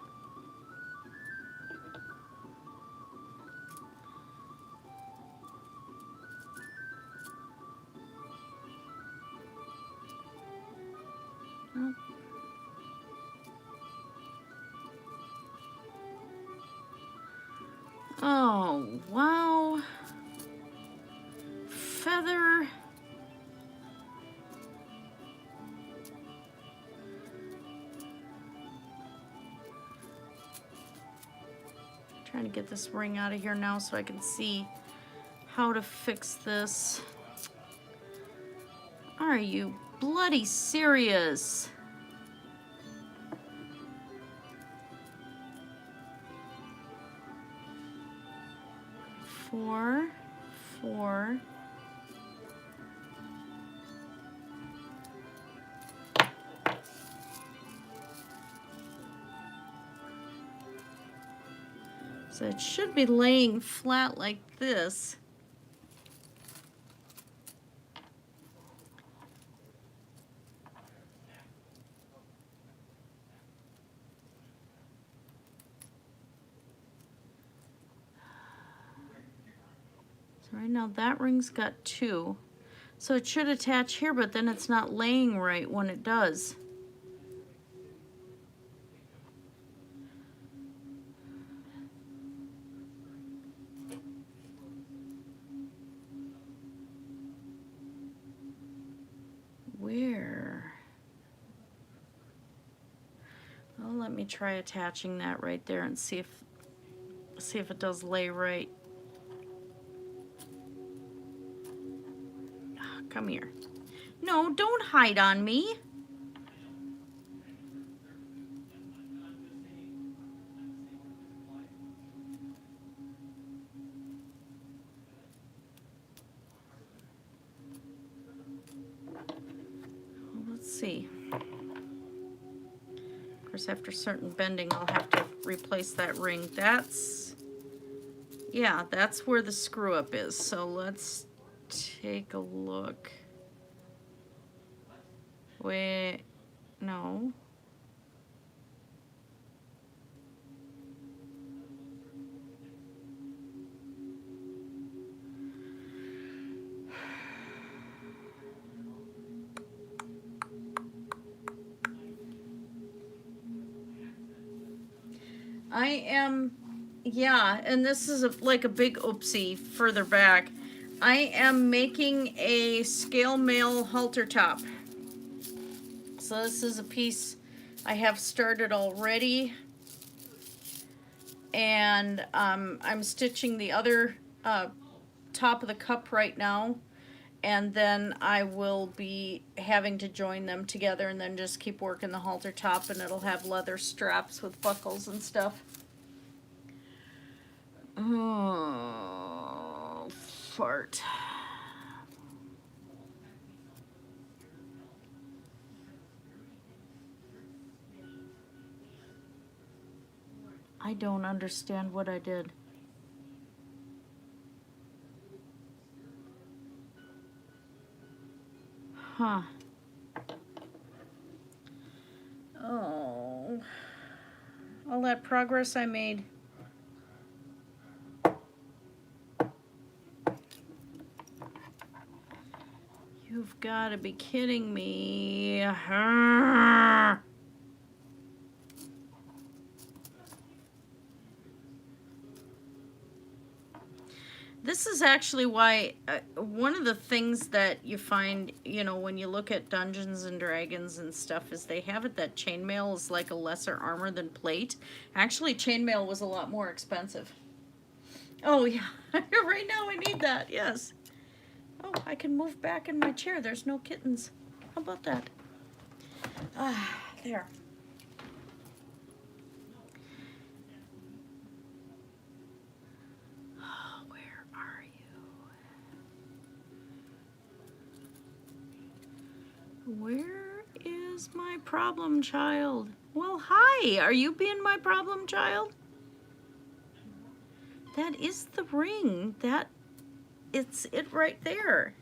Oh, wow. Feather. Trying to get this ring out of here now so I can see how to fix this. Are you bloody serious? Four. So it should be laying flat like this. So right now that ring's got 2. So it should attach here, but then it's not laying right when it does. Where? Well, let me try attaching that right there and see if it does lay right. Ah, come here. No, don't hide on me. See. Of course, after certain bending, I'll have to replace that ring. Yeah, that's where the screw up is. So let's take a look. Wait, no. I am, yeah, and this is like a big oopsie further back. I am making a scale mail halter top. So this is a piece I have started already. And I'm stitching the other top of the cup right now. And then I will be having to join them together and then just keep working the halter top, and it'll have leather straps with buckles and stuff. Oh, fart. I don't understand what I did. Huh. Oh. All that progress I made. You've got to be kidding me. This is actually why one of the things that you find, you know, when you look at Dungeons and Dragons and stuff, is they have it that chainmail is like a lesser armor than plate. Actually, chainmail was a lot more expensive. Oh, yeah. Right now I need that, yes. Oh, I can move back in my chair. There's no kittens. How about that? Ah, there. Where is my problem child? Well, hi. Are you being my problem child? That is the ring. It's it right there.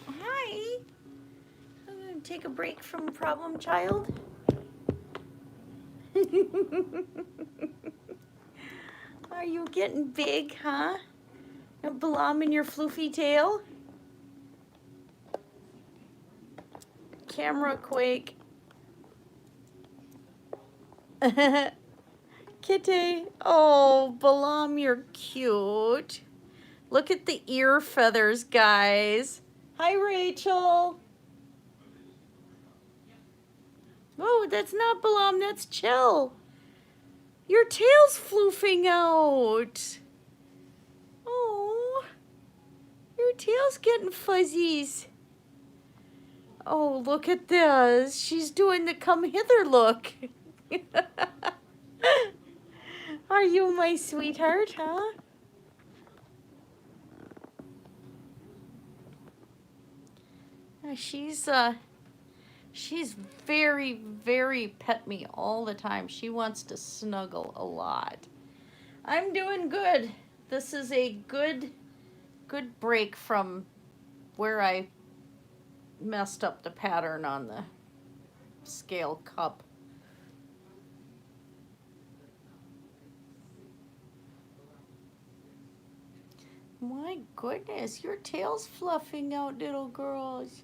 Hi. I'm going to take a break from problem child. Are you getting big, huh? A blom in your floofy tail? Camera quake. Kitty. Oh, Balam, you're cute. Look at the ear feathers, guys. Hi, Rachel. Oh, that's not Balam, that's Chill. Your tail's floofing out. Oh, your tail's getting fuzzies. Oh, look at this. She's doing the come hither look. Are you my sweetheart, huh? She's very, very pet me all the time. She wants to snuggle a lot. I'm doing good. This is a good break from where I messed up the pattern on the scale cup. My goodness, your tail's fluffing out, little girls.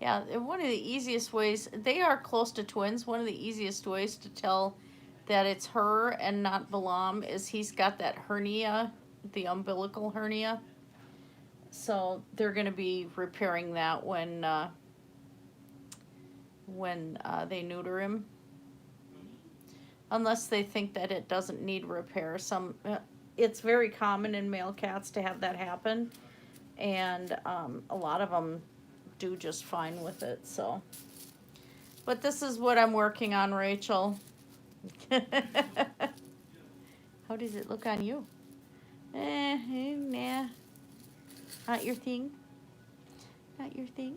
Yeah, one of the easiest ways, they are close to twins, one of the easiest ways to tell that it's her and not Balam is he's got that hernia, the umbilical hernia. So they're going to be repairing that when they neuter him. Unless they think that it doesn't need repair. It's very common in male cats to have that happen, and a lot of them do just fine with it. So, but this is what I'm working on, Rachel. How does it look on you? Nah. Not your thing? Not your thing?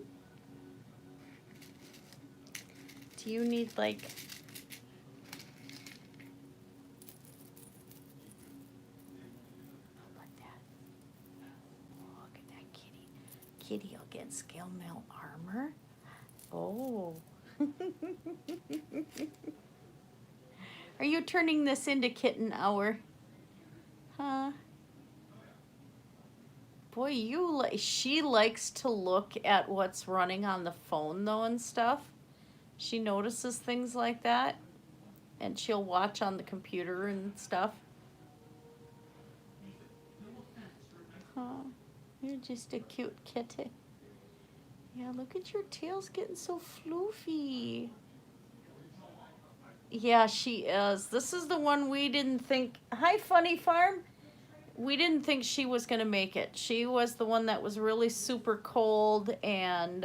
Do you need, like... How about that? Look at that kitty. Kitty will get scale mail armor. Oh. Are you turning this into kitten hour? Huh? Boy, she likes to look at what's running on the phone, though, and stuff. She notices things like that. and she'll watch on the computer and stuff. Oh, you're just a cute kitty. Yeah, look at your tail's getting so floofy. Yeah, she is. This is the one we didn't think. Hi, Funny Farm. We didn't think she was going to make it. She was the one that was really super cold, and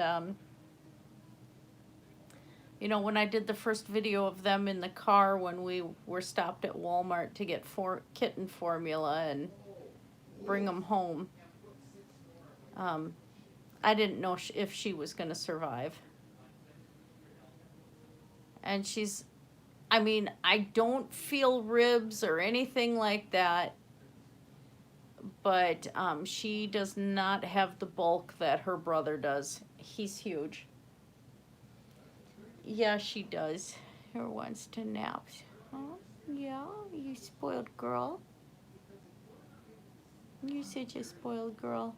you know, when I did the first video of them in the car when we were stopped at Walmart to get kitten formula and bring them home, I didn't know if she was going to survive. And she's, I mean, I don't feel ribs or anything like that, but she does not have the bulk that her brother does. He's huge. Yeah, she does. Her wants to nap. Oh, yeah, you spoiled girl. You're such a spoiled girl.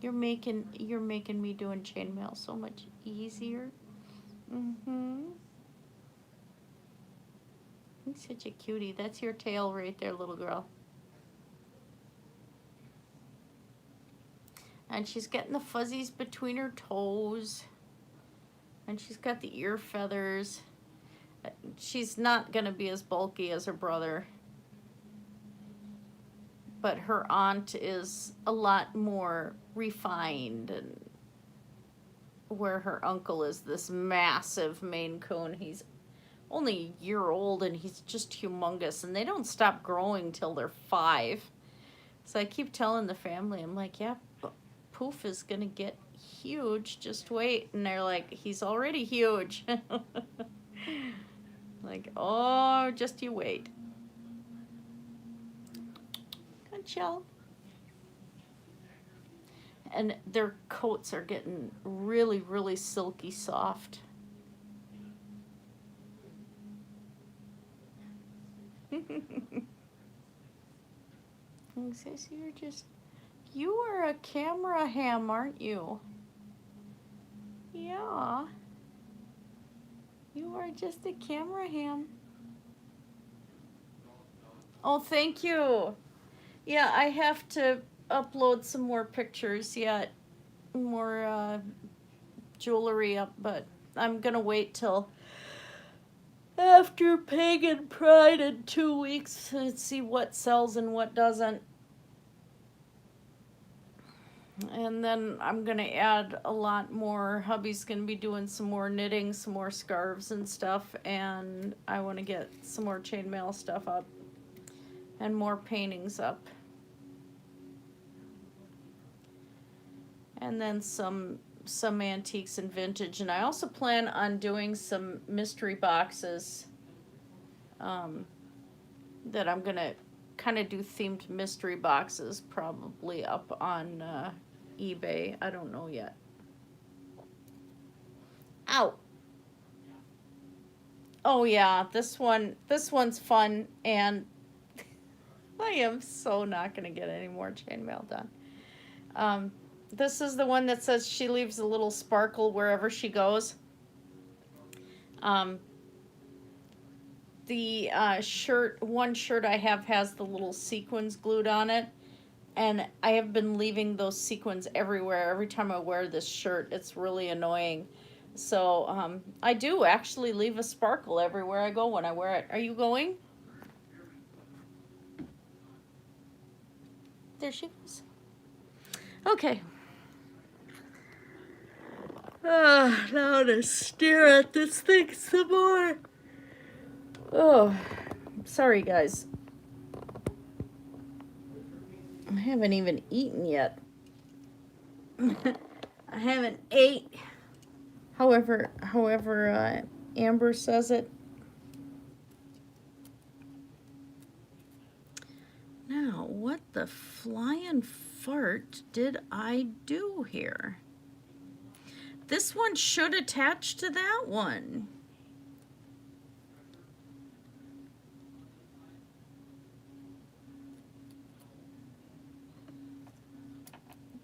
You're making me doing chainmail so much easier. Mm-hmm. You're such a cutie. That's your tail right there, little girl. And she's getting the fuzzies between her toes. And she's got the ear feathers. She's not going to be as bulky as her brother. But her aunt is a lot more refined, and where her uncle is this massive Maine Coon. He's only a year old and he's just humongous, and they don't stop growing till they're 5. So I keep telling the family, I'm like, yeah, Poof is gonna get huge, just wait. And they're like, he's already huge. Like, oh, just you wait. Good job. And their coats are getting really, really silky soft. Says you are a camera ham, aren't you? Yeah. You are just a camera ham. Oh, thank you. Yeah, I have to upload some more pictures yet. More jewelry up, but I'm gonna wait till after Pagan Pride in 2 weeks and see what sells and what doesn't. And then I'm gonna add a lot more. Hubby's gonna be doing some more knitting, some more scarves and stuff, and I want to get some more chainmail stuff up and more paintings up. And then some antiques and vintage. And I also plan on doing some mystery boxes that I'm gonna kind of do themed mystery boxes, probably up on eBay. I don't know yet. Ow. Oh yeah, this one's fun, and I am so not gonna get any more chainmail done. This is the one that says she leaves a little sparkle wherever she goes. The one shirt I have has the little sequins glued on it, and I have been leaving those sequins everywhere. Every time I wear this shirt, it's really annoying. So I do actually leave a sparkle everywhere I go when I wear it. Are you going? There she goes. Okay. Now to stare at this thing some more. Oh, sorry guys. I haven't even eaten yet. I haven't ate. However, Amber says it. Now, what the flying fart did I do here? This one should attach to that one.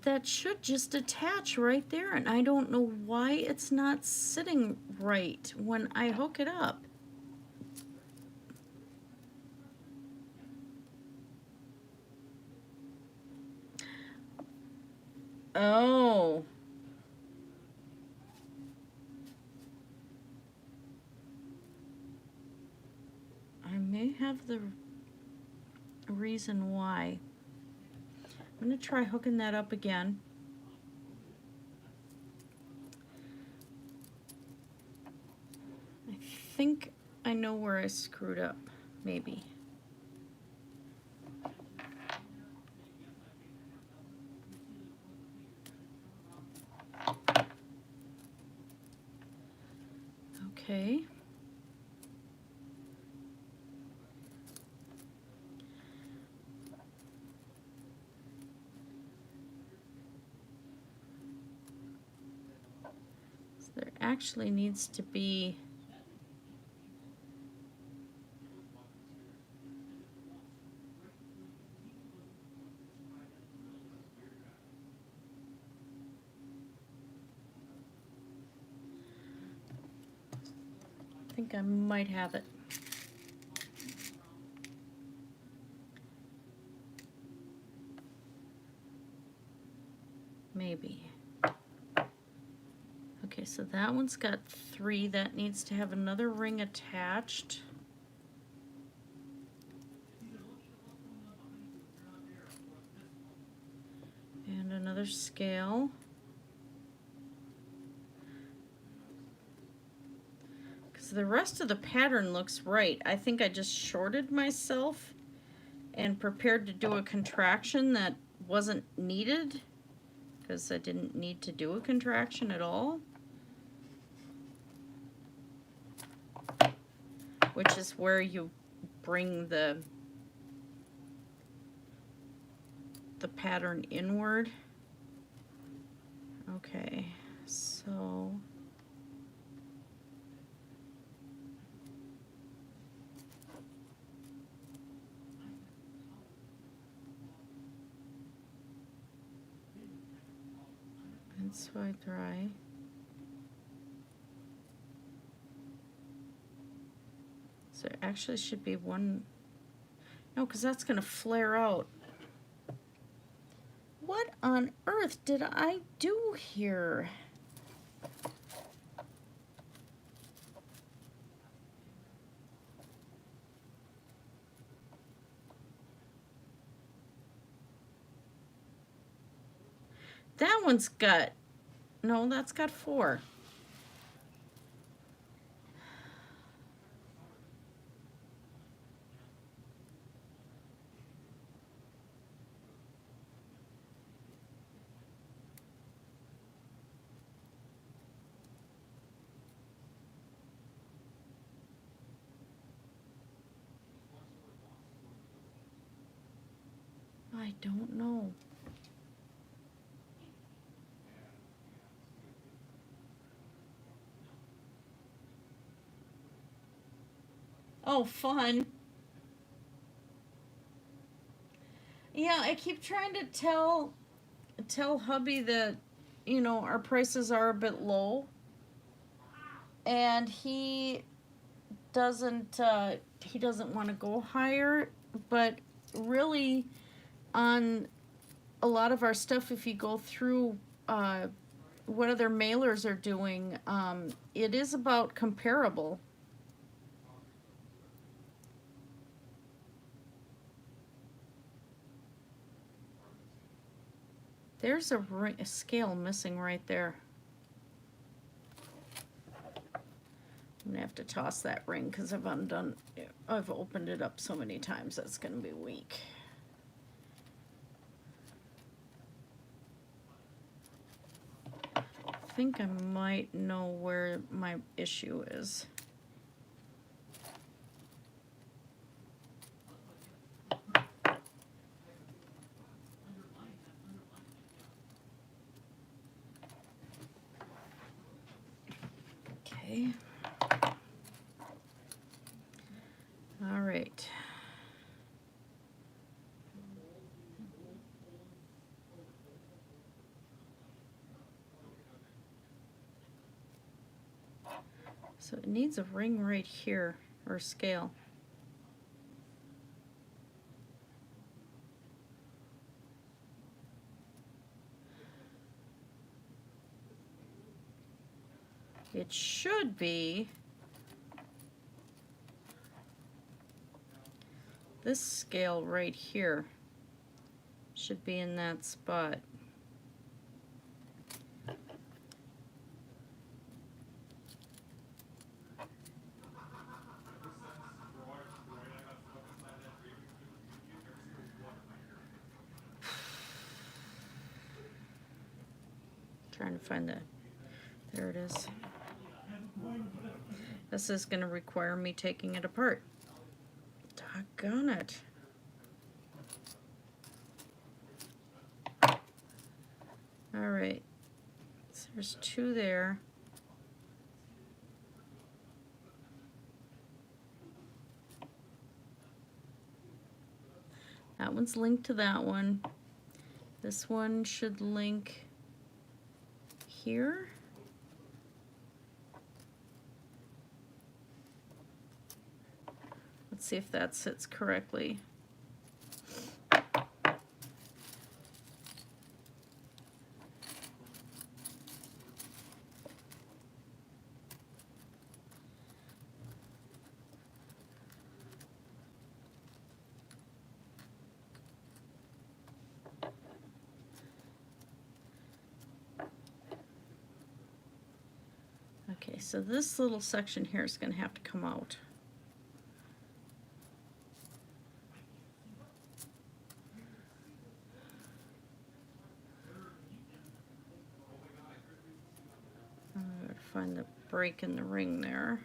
That should just attach right there, and I don't know why it's not sitting right when I hook it up. Oh. I may have the reason why. I'm going to try hooking that up again. I think I know where I screwed up, maybe. Okay. So there actually needs to be I think I might have it. Maybe. Okay, so that one's got 3. That needs to have another ring attached. And another scale. Because the rest of the pattern looks right. I think I just shorted myself and prepared to do a contraction that wasn't needed, because I didn't need to do a contraction at all. Which is where you bring the pattern inward. Okay, so that's why dry. So it actually should be one. No, because that's going to flare out. What on earth did I do here? That one's got, no, that's got 4. I don't know. Oh, fun. Yeah, I keep trying to tell hubby that, you know, our prices are a bit low. And he doesn't want to go higher, but really on a lot of our stuff, if you go through what other mailers are doing, it is about comparable. There's a scale missing right there. I'm gonna have to toss that ring because I've opened it up so many times that's gonna be weak. I think I might know where my issue is. Okay. All right. So it needs a ring right here, or scale. it should be this scale right here. Should be in that spot. Trying to find the, there it is. This is going to require me taking it apart. Doggone it. All right, so there's two there. That one's linked to that one. This one should link here. Let's see if that sits correctly. Okay, so this little section here is going to have to come out. I'm going to find the break in the ring there.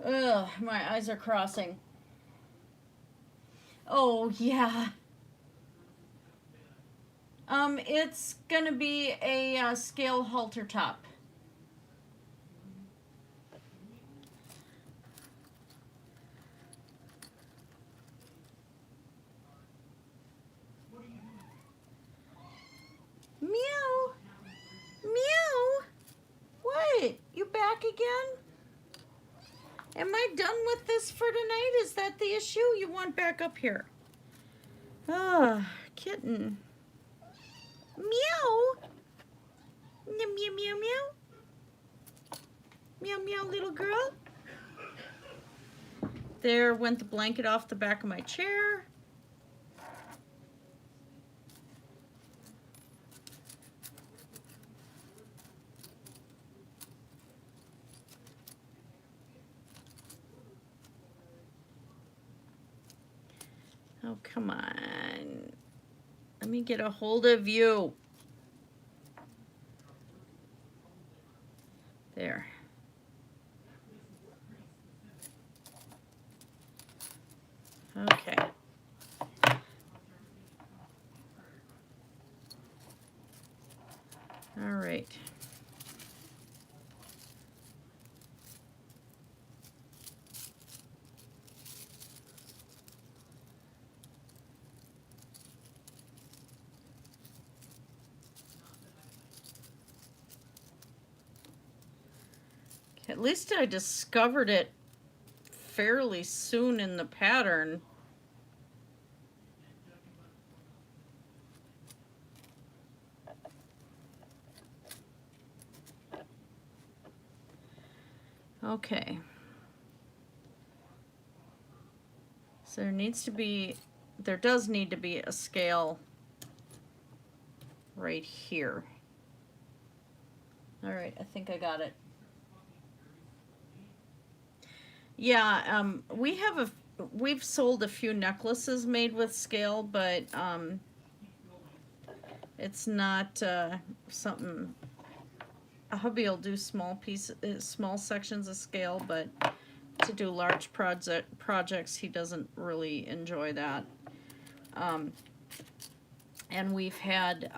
Ugh, my eyes are crossing. Oh, yeah. It's gonna be a scale halter top. Meow. Meow. What? You back again? Am I done with this for tonight? Is that the issue? You want back up here? Ah, kitten. Meow. Meow, meow, meow, meow. Meow, meow, little girl. There went the blanket off the back of my chair. Oh, come on. Let me get a hold of you. There. Okay. All right. At least I discovered it fairly soon in the pattern. Okay. So there does need to be a scale right here. All right, I think I got it. Yeah, we've sold a few necklaces made with scale, but it's not something. A hubby will do small sections of scale, but to do large projects, he doesn't really enjoy that. And we've had,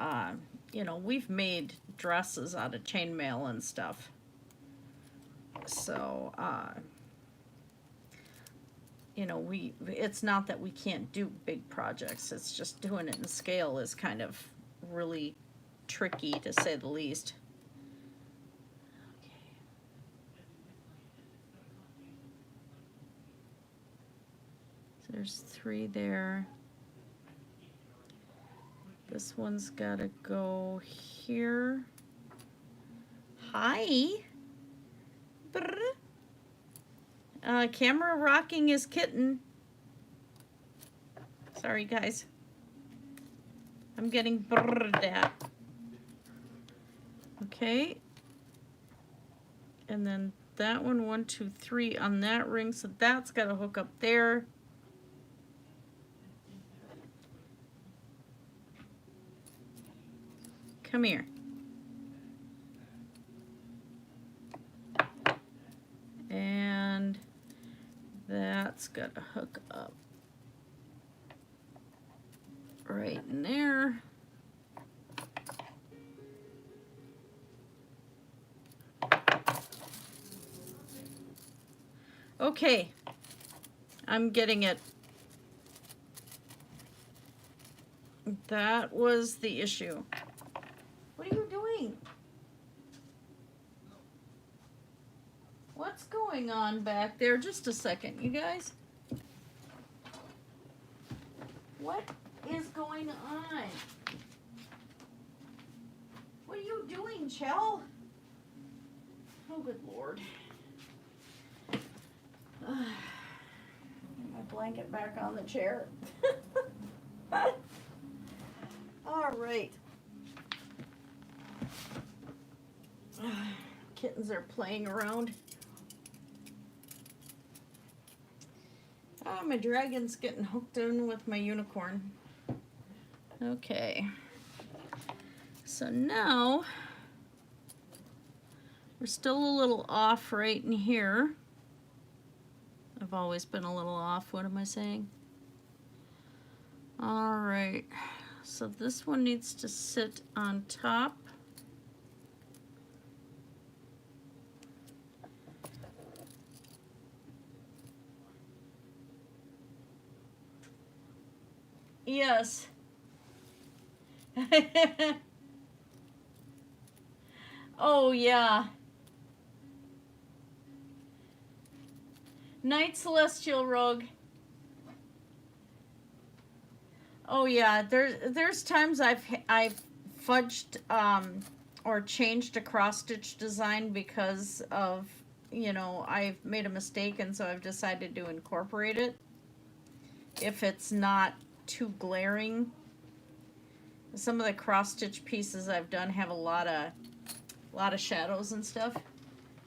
we've made dresses out of chainmail and stuff. So, it's not that we can't do big projects. It's just doing it in scale is kind of really tricky, to say the least. Okay. So there's 3 there. This one's gotta go here. Hi. Brr. Camera rocking his kitten. Sorry, guys. I'm getting brrred at. Okay. And then that one, 1, 2, 3 on that ring, so that's got to hook up there. Come here. And that's got to hook up right in there. Okay, I'm getting it. That was the issue. What are you doing? What's going on back there? Just a second, you guys. What is going on? What are you doing, Chell? Oh, good Lord. Get my blanket back on the chair. All right. Kittens are playing around. My dragon's getting hooked in with my unicorn. Okay. So now we're still a little off right in here. I've always been a little off. What am I saying? All right. So this one needs to sit on top. Yes. Oh, yeah. Night Celestial Rogue. Oh yeah, there's times I've fudged or changed a cross stitch design because of, you know, I've made a mistake, and so I've decided to incorporate it if it's not too glaring. Some of the cross stitch pieces I've done have a lot of shadows and stuff.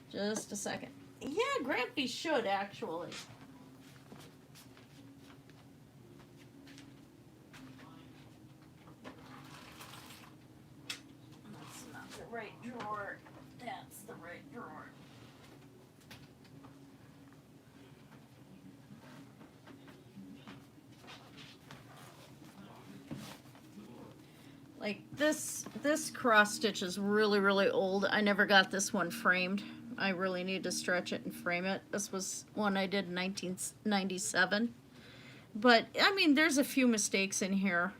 Just a second. Yeah, Grampy should actually. That's not the right drawer. That's the right drawer. Like this cross stitch is really old. I never got this one framed. I really need to stretch it and frame it. This was one I did in 1997. But, I mean, there's a few mistakes in here.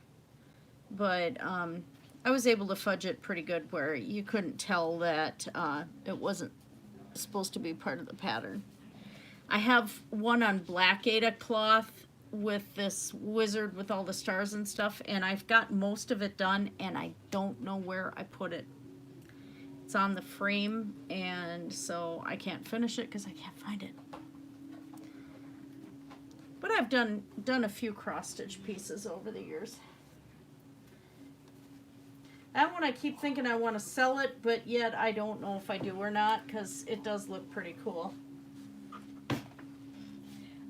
But I was able to fudge it pretty good where you couldn't tell that it wasn't supposed to be part of the pattern. I have one on black Aida cloth with this wizard with all the stars and stuff, and I've got most of it done, and I don't know where I put it. It's on the frame, and so I can't finish it because I can't find it. But I've done a few cross-stitch pieces over the years. That one I keep thinking I want to sell it, but yet I don't know if I do or not because it does look pretty cool.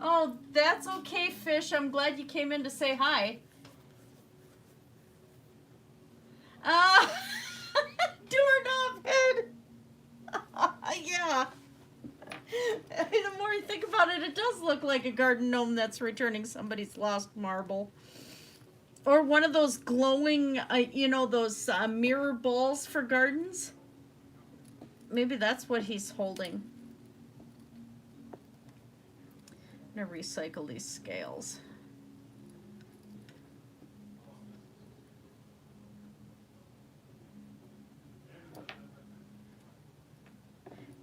Oh, that's okay, Fish. I'm glad you came in to say hi. Doorknob head. Yeah. The more you think about it, it does look like a garden gnome that's returning somebody's lost marble. Or one of those glowing, you know, those mirror balls for gardens. Maybe that's what he's holding. I'm going to recycle these scales.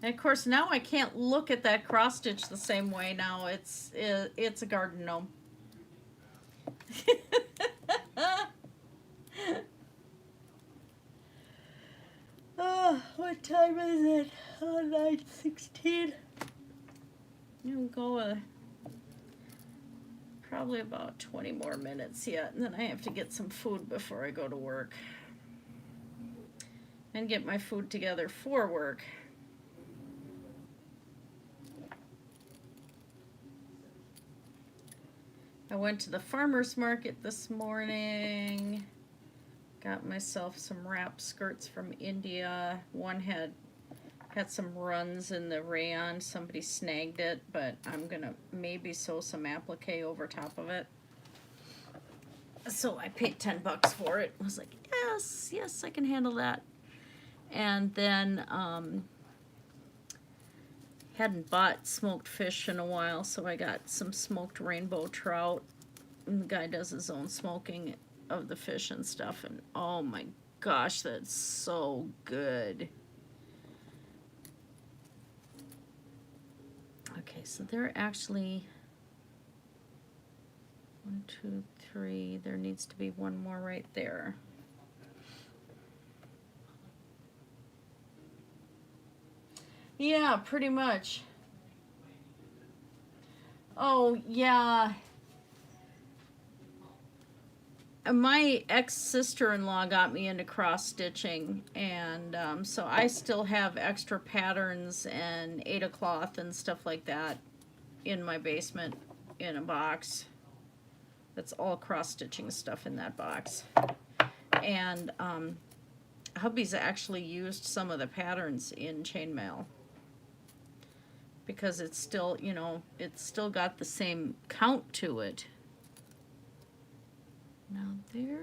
And of course now I can't look at that cross stitch the same way now. It's a garden gnome. time is it? Oh, 9:16. You'll go probably about 20 more minutes yet, and then I have to get some food before I go to work. And get my food together for work. I went to the farmer's market this morning. Got myself some wrap skirts from India. One had some runs in the rayon. Somebody snagged it, but I'm gonna maybe sew some applique over top of it. So I paid $10 for it. I was like, yes, I can handle that. And then hadn't bought smoked fish in a while, so I got some smoked rainbow trout. And the guy does his own smoking of the fish and stuff, and oh my gosh, that's so good. Okay, so they're actually 1, 2, 3. There needs to be one more right there. Yeah, pretty much. Oh, yeah. My ex-sister-in-law got me into cross-stitching, and so I still have extra patterns and Aida cloth and stuff like that in my basement in a box. That's all cross-stitching stuff in that box. And hubby's actually used some of the patterns in chainmail, because it's still, you know, it's still got the same count to it. Now there.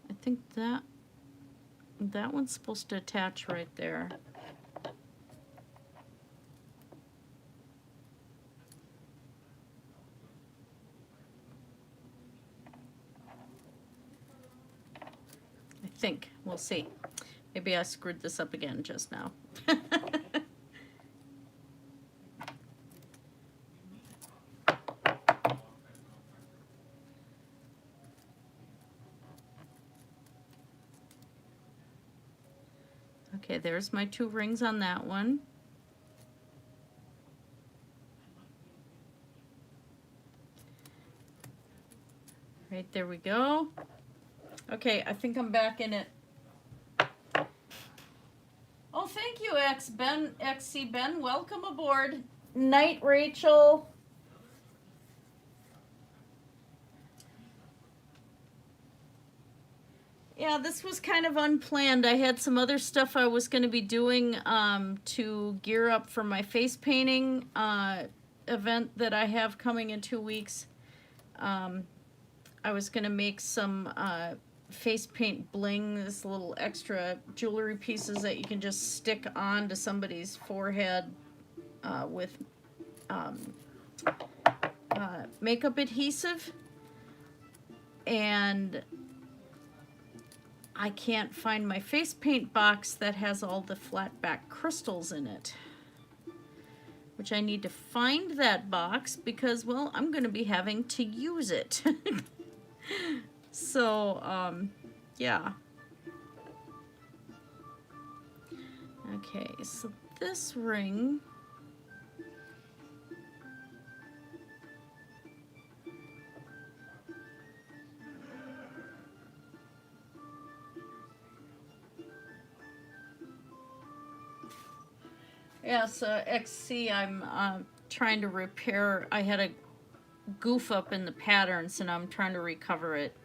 I think that one's supposed to attach right there. I think. We'll see. Maybe I screwed this up again just now. Okay, there's my 2 rings on that one. Right, there we go. Okay, I think I'm back in it. Oh, thank you, XC Ben. Welcome aboard. Night, Rachel. Yeah, this was kind of unplanned. I had some other stuff I was going to be doing to gear up for my face painting event that I have coming in 2 weeks. I was going to make some face paint bling, this little extra jewelry pieces that you can just stick onto somebody's forehead with makeup adhesive. And I can't find my face paint box that has all the flat back crystals in it, which I need to find that box because, well, I'm going to be having to use it. So, yeah. Okay, so this ring, yeah, so XC, I'm trying to repair. I had a goof up in the patterns and I'm trying to recover it.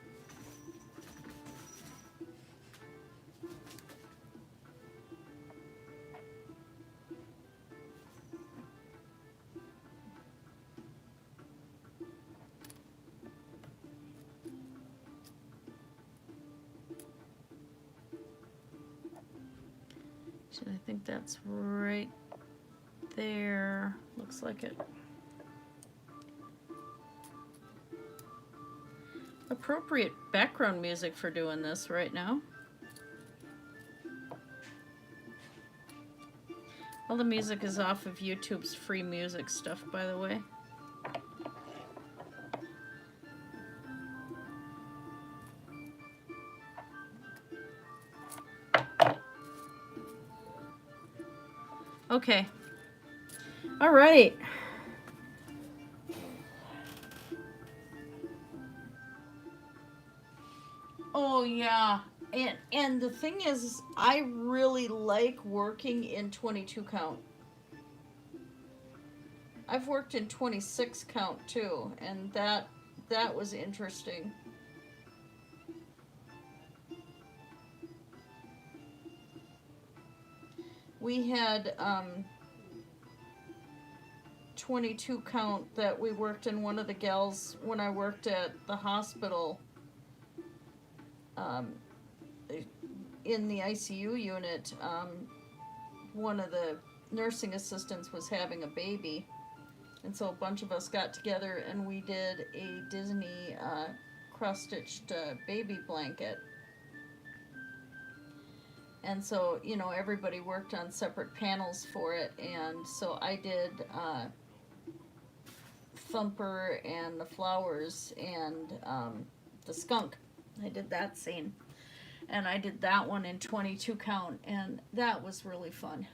So I think that's right there. Looks like it. appropriate background music for doing this right now. All the music is off of YouTube's free music stuff, by the way. Okay. All right. Oh, yeah. And the thing is, I really like working in 22 count. I've worked in 26 count too, and that was interesting. We had 22 count that we worked in. One of the gals, when I worked at the hospital, in the ICU unit, one of the nursing assistants was having a baby, and so a bunch of us got together and we did a Disney cross-stitched baby blanket. And so, you know, everybody worked on separate panels for it, and so I did Thumper and the flowers and the skunk. I did that scene. And I did that one in 22 count, and that was really fun.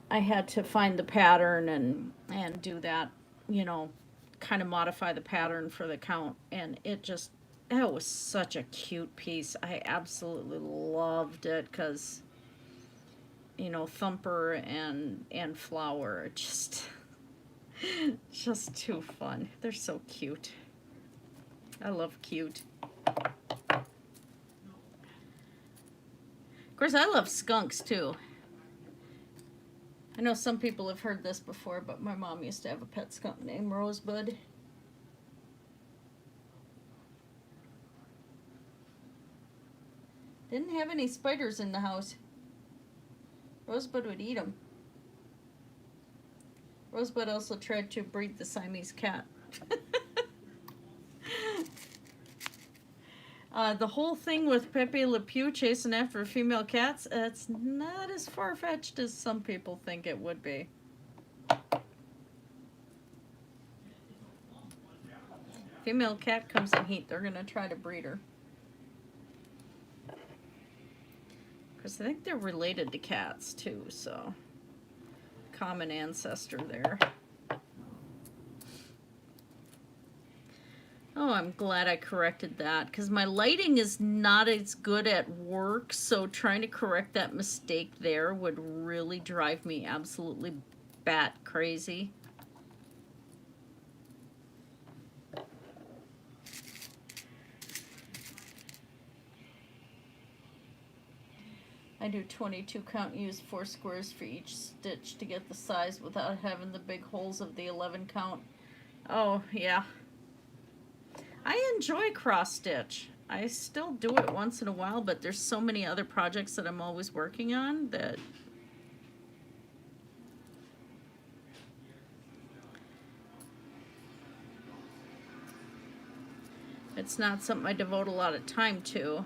I had to find the pattern and do that, you know, kind of modify the pattern for the count, and it was such a cute piece. I absolutely loved it because, you know, Thumper and Flower, just too fun. They're so cute. I love cute. Of course, I love skunks, too. I know some people have heard this before, but my mom used to have a pet skunk named Rosebud. Didn't have any spiders in the house. Rosebud would eat them. Rosebud also tried to breed the Siamese cat. The whole thing with Pepe Le Pew chasing after female cats, it's not as far-fetched as some people think it would be. Female cat comes in heat, they're going to try to breed her. Because I think they're related to cats, too, so common ancestor there. Oh, I'm glad I corrected that, because my lighting is not as good at work, so trying to correct that mistake there would really drive me absolutely bat crazy. I do 22 count, use 4 squares for each stitch to get the size without having the big holes of the 11 count. Oh, yeah. I enjoy cross stitch. I still do it once in a while, but there's so many other projects that I'm always working on that it's not something I devote a lot of time to.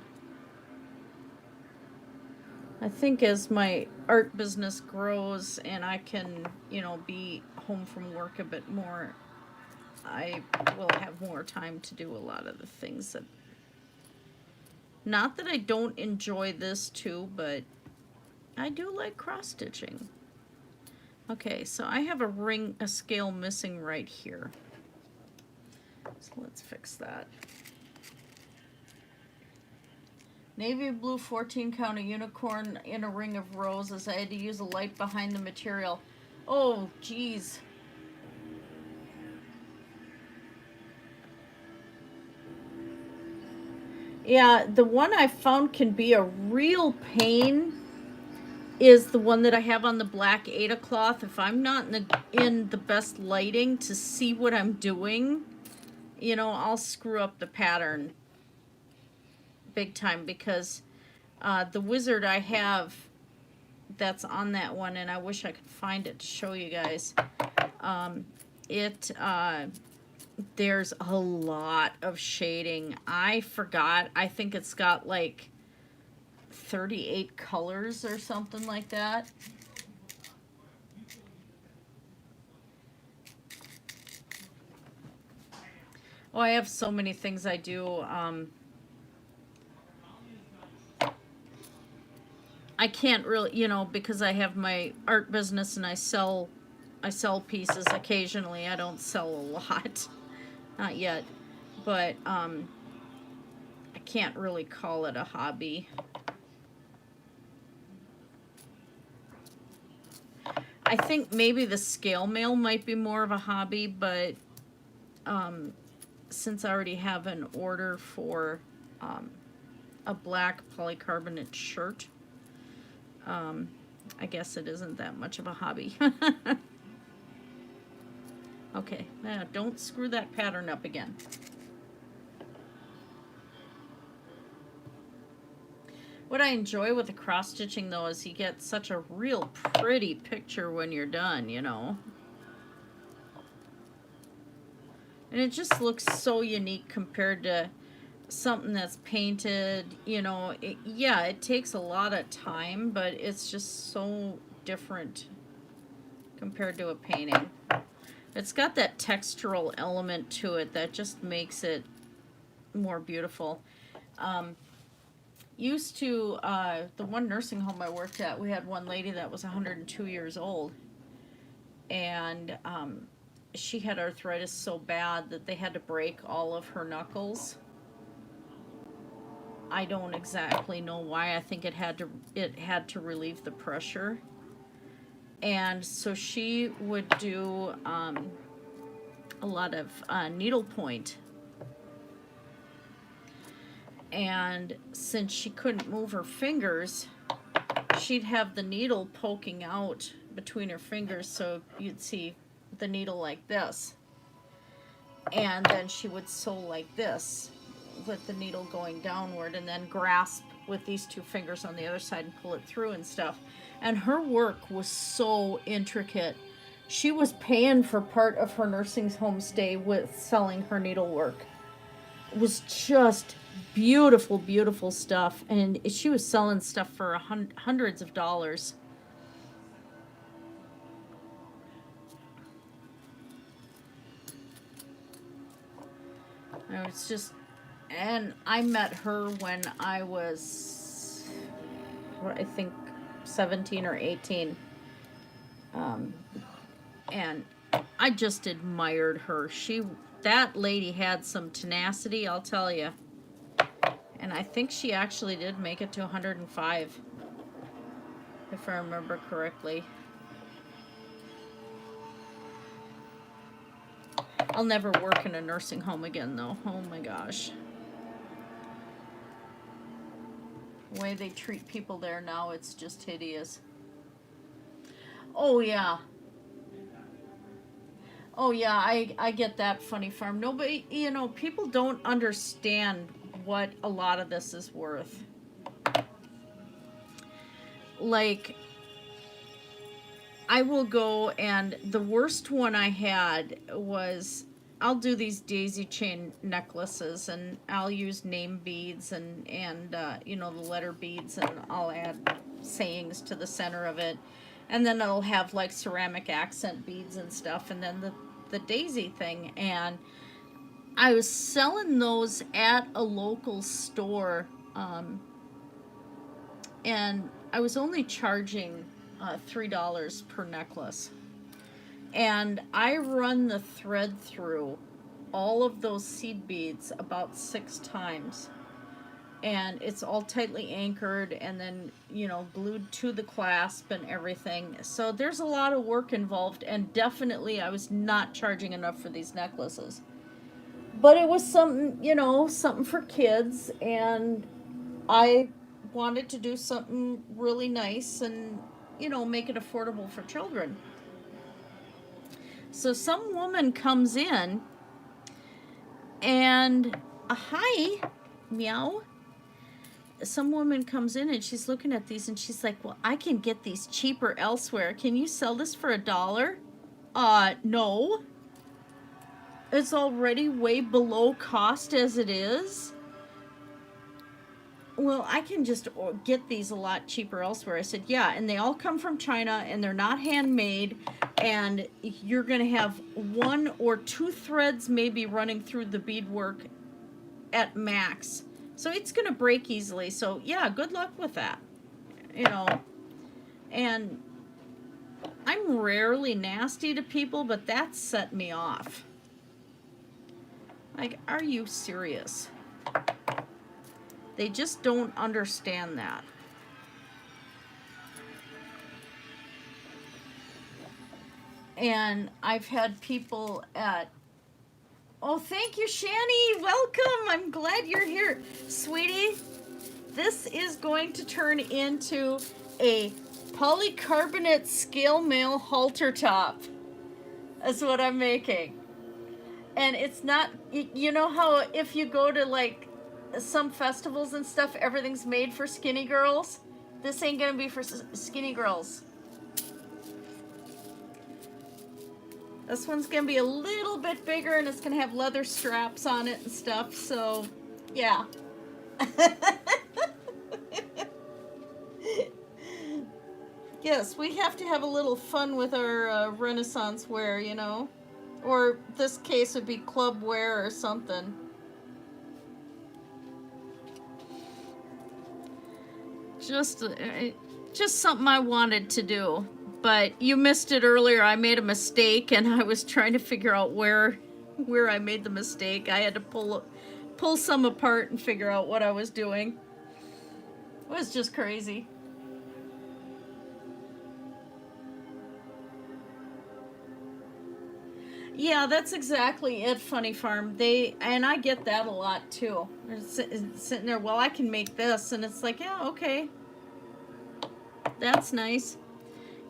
I think as my art business grows and I can, you know, be home from work a bit more, I will have more time to do a lot of the things that, not that I don't enjoy this too, but I do like cross stitching. Okay, so I have a scale missing right here. So let's fix that. Navy blue 14 count, a unicorn in a ring of roses. I had to use a light behind the material. Oh, geez. Yeah, the one I found can be a real pain is the one that I have on the black Aida cloth. If I'm not in the best lighting to see what I'm doing, you know, I'll screw up the pattern big time, because the wizard I have that's on that one, and I wish I could find it to show you guys, There's a lot of shading. I forgot. I think it's got like 38 colors or something like that. Oh, I have so many things I do. I can't really, you know, because I have my art business and I sell pieces occasionally. I don't sell a lot. Not yet. But I can't really call it a hobby. I think maybe the scale mail might be more of a hobby, but since I already have an order for a black polycarbonate shirt, I guess it isn't that much of a hobby. Okay, now don't screw that pattern up again. What I enjoy with the cross stitching though is you get such a real pretty picture when you're done, you know. And it just looks so unique compared to something that's painted, you know. Yeah, it takes a lot of time, but it's just so different compared to a painting. It's got that textural element to it that just makes it more beautiful. Used to, the one nursing home I worked at, we had one lady that was 102 years old. And she had arthritis so bad that they had to break all of her knuckles. I don't exactly know why. I think it had to relieve the pressure. And so she would do a lot of needlepoint. And since she couldn't move her fingers, she'd have the needle poking out between her fingers, so you'd see the needle like this. And then she would sew like this with the needle going downward, and then grasp with these two fingers on the other side and pull it through and stuff. And her work was so intricate. She was paying for part of her nursing home stay with selling her needlework. It was just beautiful, beautiful stuff. And she was selling stuff for hundreds of dollars. It's just, and I met her when I was, I think, 17 or 18. And I just admired her. That lady had some tenacity, I'll tell you. And I think she actually did make it to 105, if I remember correctly. I'll never work in a nursing home again, though. Oh my gosh. The way they treat people there now, it's just hideous. Oh, yeah. Oh, yeah, I get that, Funny Farm. Nobody, you know, people don't understand what a lot of this is worth. Like, I will go, and the worst one I had was, I'll do these daisy chain necklaces, and I'll use name beads and you know, the letter beads, and I'll add sayings to the center of it. And then it'll have like ceramic accent beads and stuff, and then the daisy thing. And I was selling those at a local store, and I was only charging $3 per necklace. And I run the thread through all of those seed beads about 6 times. And it's all tightly anchored and then, you know, glued to the clasp and everything. So there's a lot of work involved, and definitely I was not charging enough for these necklaces. But it was something, you know, something for kids, and I wanted to do something really nice and, you know, make it affordable for children. So some woman comes in and, hi, meow. Some woman comes in and she's looking at these and she's like, well, I can get these cheaper elsewhere. Can you sell this for $1? No. it's already way below cost as it is. Well, I can just get these a lot cheaper elsewhere. I said, yeah, and they all come from China, and they're not handmade, and you're going to have 1 or 2 threads maybe running through the beadwork at max. So it's going to break easily. So, yeah, good luck with that. You know, and I'm rarely nasty to people, but that set me off. Like, are you serious? They just don't understand that. And I've had people at, oh, thank you, Shani. Welcome. I'm glad you're here. Sweetie, this is going to turn into a polycarbonate scale mail halter top. That's what I'm making. And it's not, you know how if you go to like some festivals and stuff, everything's made for skinny girls? This ain't gonna be for skinny girls. This one's gonna be a little bit bigger, and it's gonna have leather straps on it and stuff, so yeah. Yes, we have to have a little fun with our Renaissance wear, you know? Or this case would be club wear or something. Just something I wanted to do. But you missed it earlier. I made a mistake, and I was trying to figure out where I made the mistake. I had to pull some apart and figure out what I was doing. It was just crazy. Yeah, that's exactly it, Funny Farm. And I get that a lot too. They're sitting there, well, I can make this, and it's like, yeah, okay. That's nice.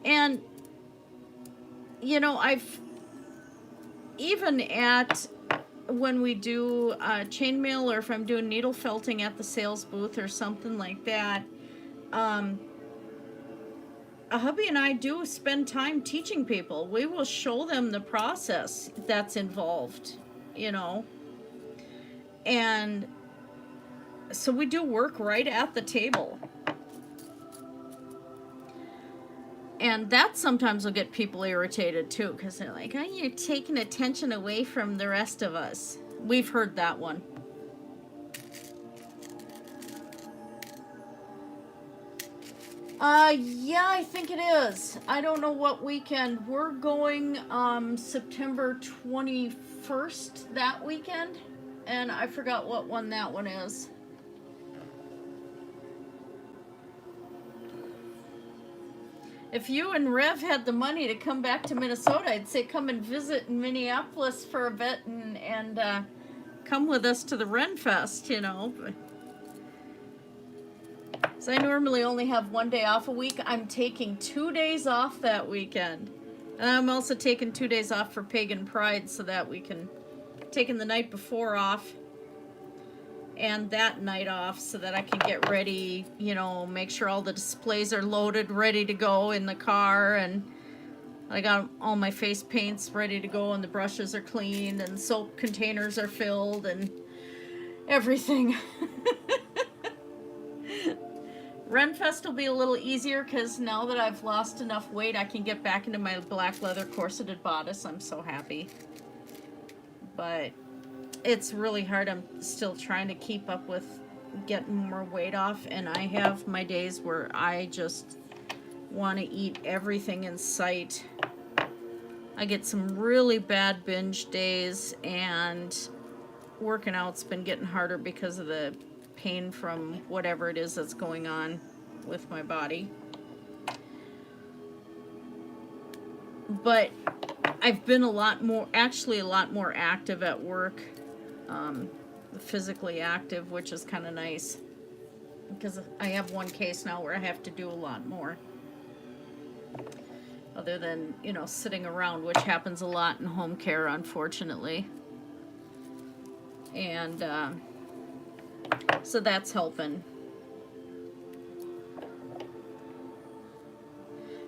And, you know, I've, even at, when we do chainmail, or if I'm doing needle felting at the sales booth or something like that, a hubby and I do spend time teaching people. We will show them the process that's involved, you know. And so we do work right at the table. And that sometimes will get people irritated too, because they're like, oh, you're taking attention away from the rest of us. We've heard that one. Yeah, I think it is. I don't know what weekend. We're going September 21st that weekend, and I forgot what one that one is. If you and Rev had the money to come back to Minnesota, I'd say come and visit in Minneapolis for a bit and come with us to the Ren Fest, you know. So I normally only have 1 day off a week. I'm taking 2 days off that weekend. And I'm also taking 2 days off for Pagan Pride, so that we can, taking the night before off and that night off, so that I can get ready, you know, make sure all the displays are loaded, ready to go in the car, and I got all my face paints ready to go, and the brushes are clean, and soap containers are filled, and everything. Renfest will be a little easier, because now that I've lost enough weight, I can get back into my black leather corseted bodice. I'm so happy. But it's really hard. I'm still trying to keep up with getting more weight off, and I have my days where I just want to eat everything in sight. I get some really bad binge days, and working out's been getting harder because of the pain from whatever it is that's going on with my body. But I've been a lot more active at work, physically active, which is kind of nice, because I have one case now where I have to do a lot more, other than, you know, sitting around, which happens a lot in home care, unfortunately. And so that's helping.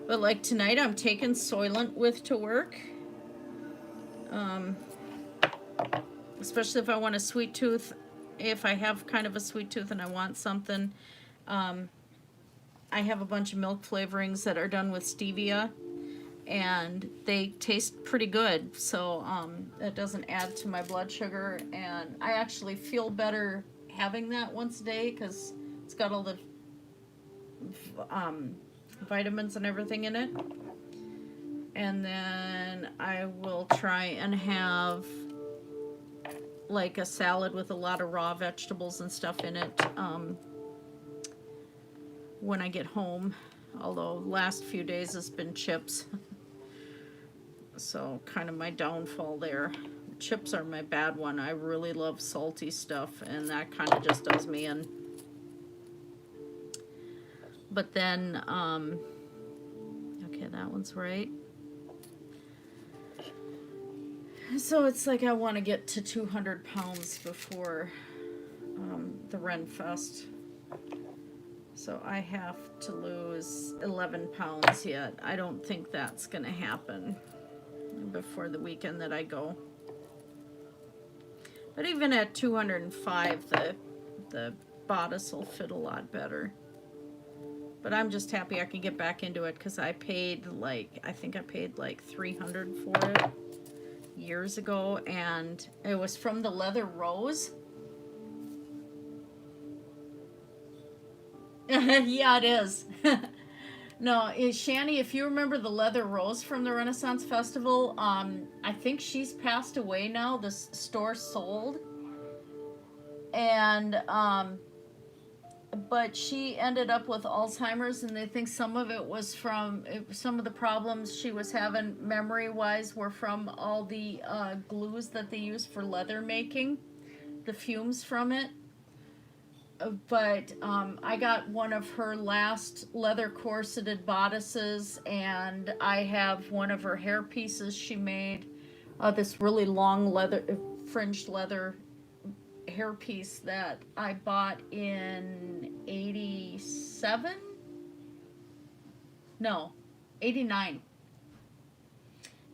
But like tonight, I'm taking Soylent with to work. especially if I want a sweet tooth. If I have kind of a sweet tooth and I want something, I have a bunch of milk flavorings that are done with stevia, and they taste pretty good, so it doesn't add to my blood sugar, and I actually feel better having that once a day because it's got all the vitamins and everything in it. And then I will try and have like a salad with a lot of raw vegetables and stuff in it when I get home, although last few days has been chips. So kind of my downfall there. Chips are my bad one. I really love salty stuff, and that kind of just does me in. But then, okay, that one's right. So it's like I want to get to 200 pounds before the Ren Fest. So I have to lose 11 pounds yet. I don't think that's going to happen before the weekend that I go. But even at 205, the bodice will fit a lot better. But I'm just happy I can get back into it because I paid like, I think I paid like $300 for it years ago, and it was from the leather rose. Yeah, it is. No, Shani, if you remember the leather rose from the Renaissance Festival, I think she's passed away now. The store sold, and but she ended up with Alzheimer's, and they think some of it was from some of the problems she was having memory-wise were from all the glues that they use for leather making, the fumes from it. But I got one of her last leather corseted bodices, and I have one of her hair pieces she made, this really long leather, fringed leather hair piece that I bought in 87? No, 89.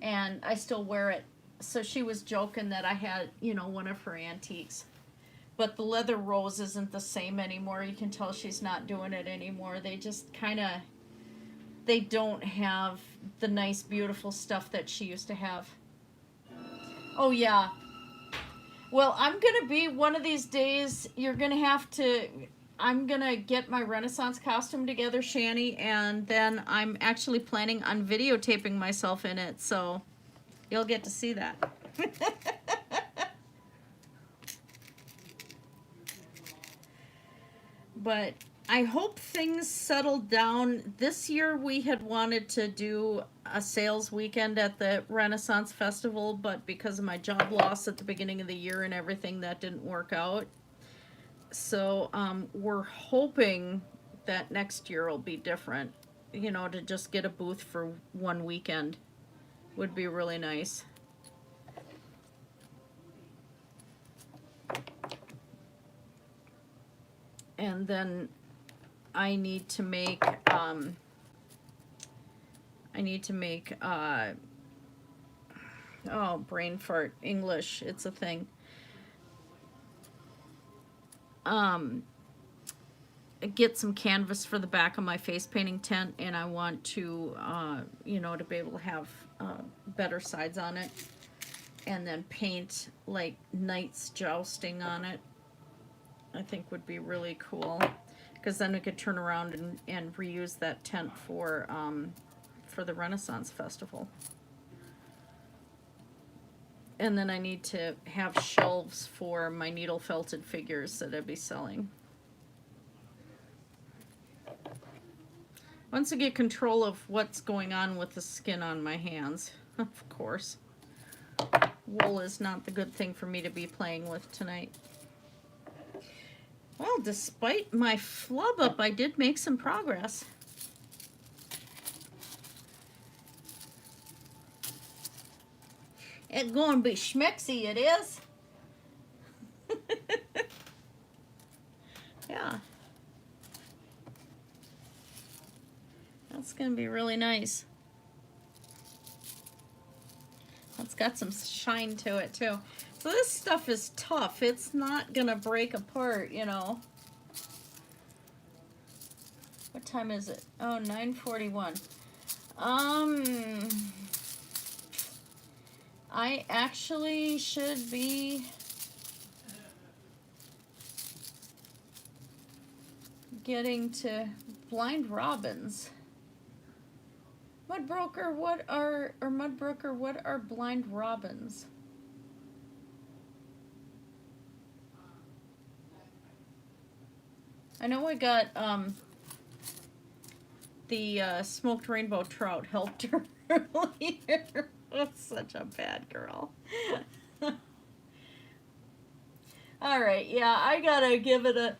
And I still wear it. So she was joking that I had, you know, one of her antiques. But the leather rose isn't the same anymore. You can tell she's not doing it anymore. They just kind of, they don't have the nice, beautiful stuff that she used to have. Oh, yeah. Well, I'm going to be, one of these days, you're going to have to, I'm going to get my Renaissance costume together, Shani, and then I'm actually planning on videotaping myself in it, so you'll get to see that. But I hope things settle down. This year we had wanted to do a sales weekend at the Renaissance Festival, but because of my job loss at the beginning of the year and everything, that didn't work out. So we're hoping that next year will be different. You know, to just get a booth for one weekend would be really nice. And then I need to make, oh, brain fart, English, it's a thing. Get some canvas for the back of my face painting tent, and I want to, you know, to be able to have better sides on it. And then paint, like, knights jousting on it. I think would be really cool, because then we could turn around and reuse that tent for the Renaissance Festival. And then I need to have shelves for my needle felted figures that I'd be selling. Once I get control of what's going on with the skin on my hands, of course. Wool is not the good thing for me to be playing with tonight. Well, despite my flub up, I did make some progress. It's going to be schmexy, it is. Yeah. That's going to be really nice. That's got some shine to it too. So this stuff is tough. It's not gonna break apart, you know. What time is it? Oh, 9:41. I actually should be getting to blind robins. Mudbroker, what are blind robins? I know I got the smoked rainbow trout helped her earlier. That's such a bad girl. All right, yeah, I gotta give it an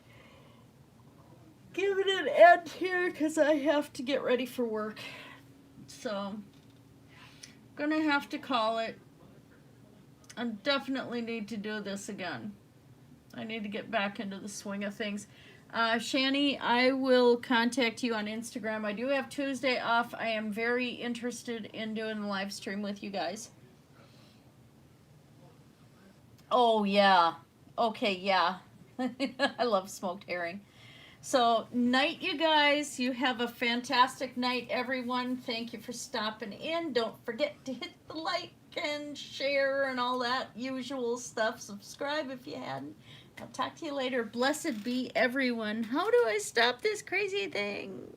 end here because I have to get ready for work. So, gonna have to call it. I definitely need to do this again. I need to get back into the swing of things. Shani, I will contact you on Instagram. I do have Tuesday off. I am very interested in doing the live stream with you guys. Oh, yeah. Okay, yeah. I love smoked herring. So, night, you guys. You have a fantastic night, everyone. Thank you for stopping in. Don't forget to hit the like and share and all that usual stuff. Subscribe if you hadn't. I'll talk to you later. Blessed be everyone. How do I stop this crazy thing?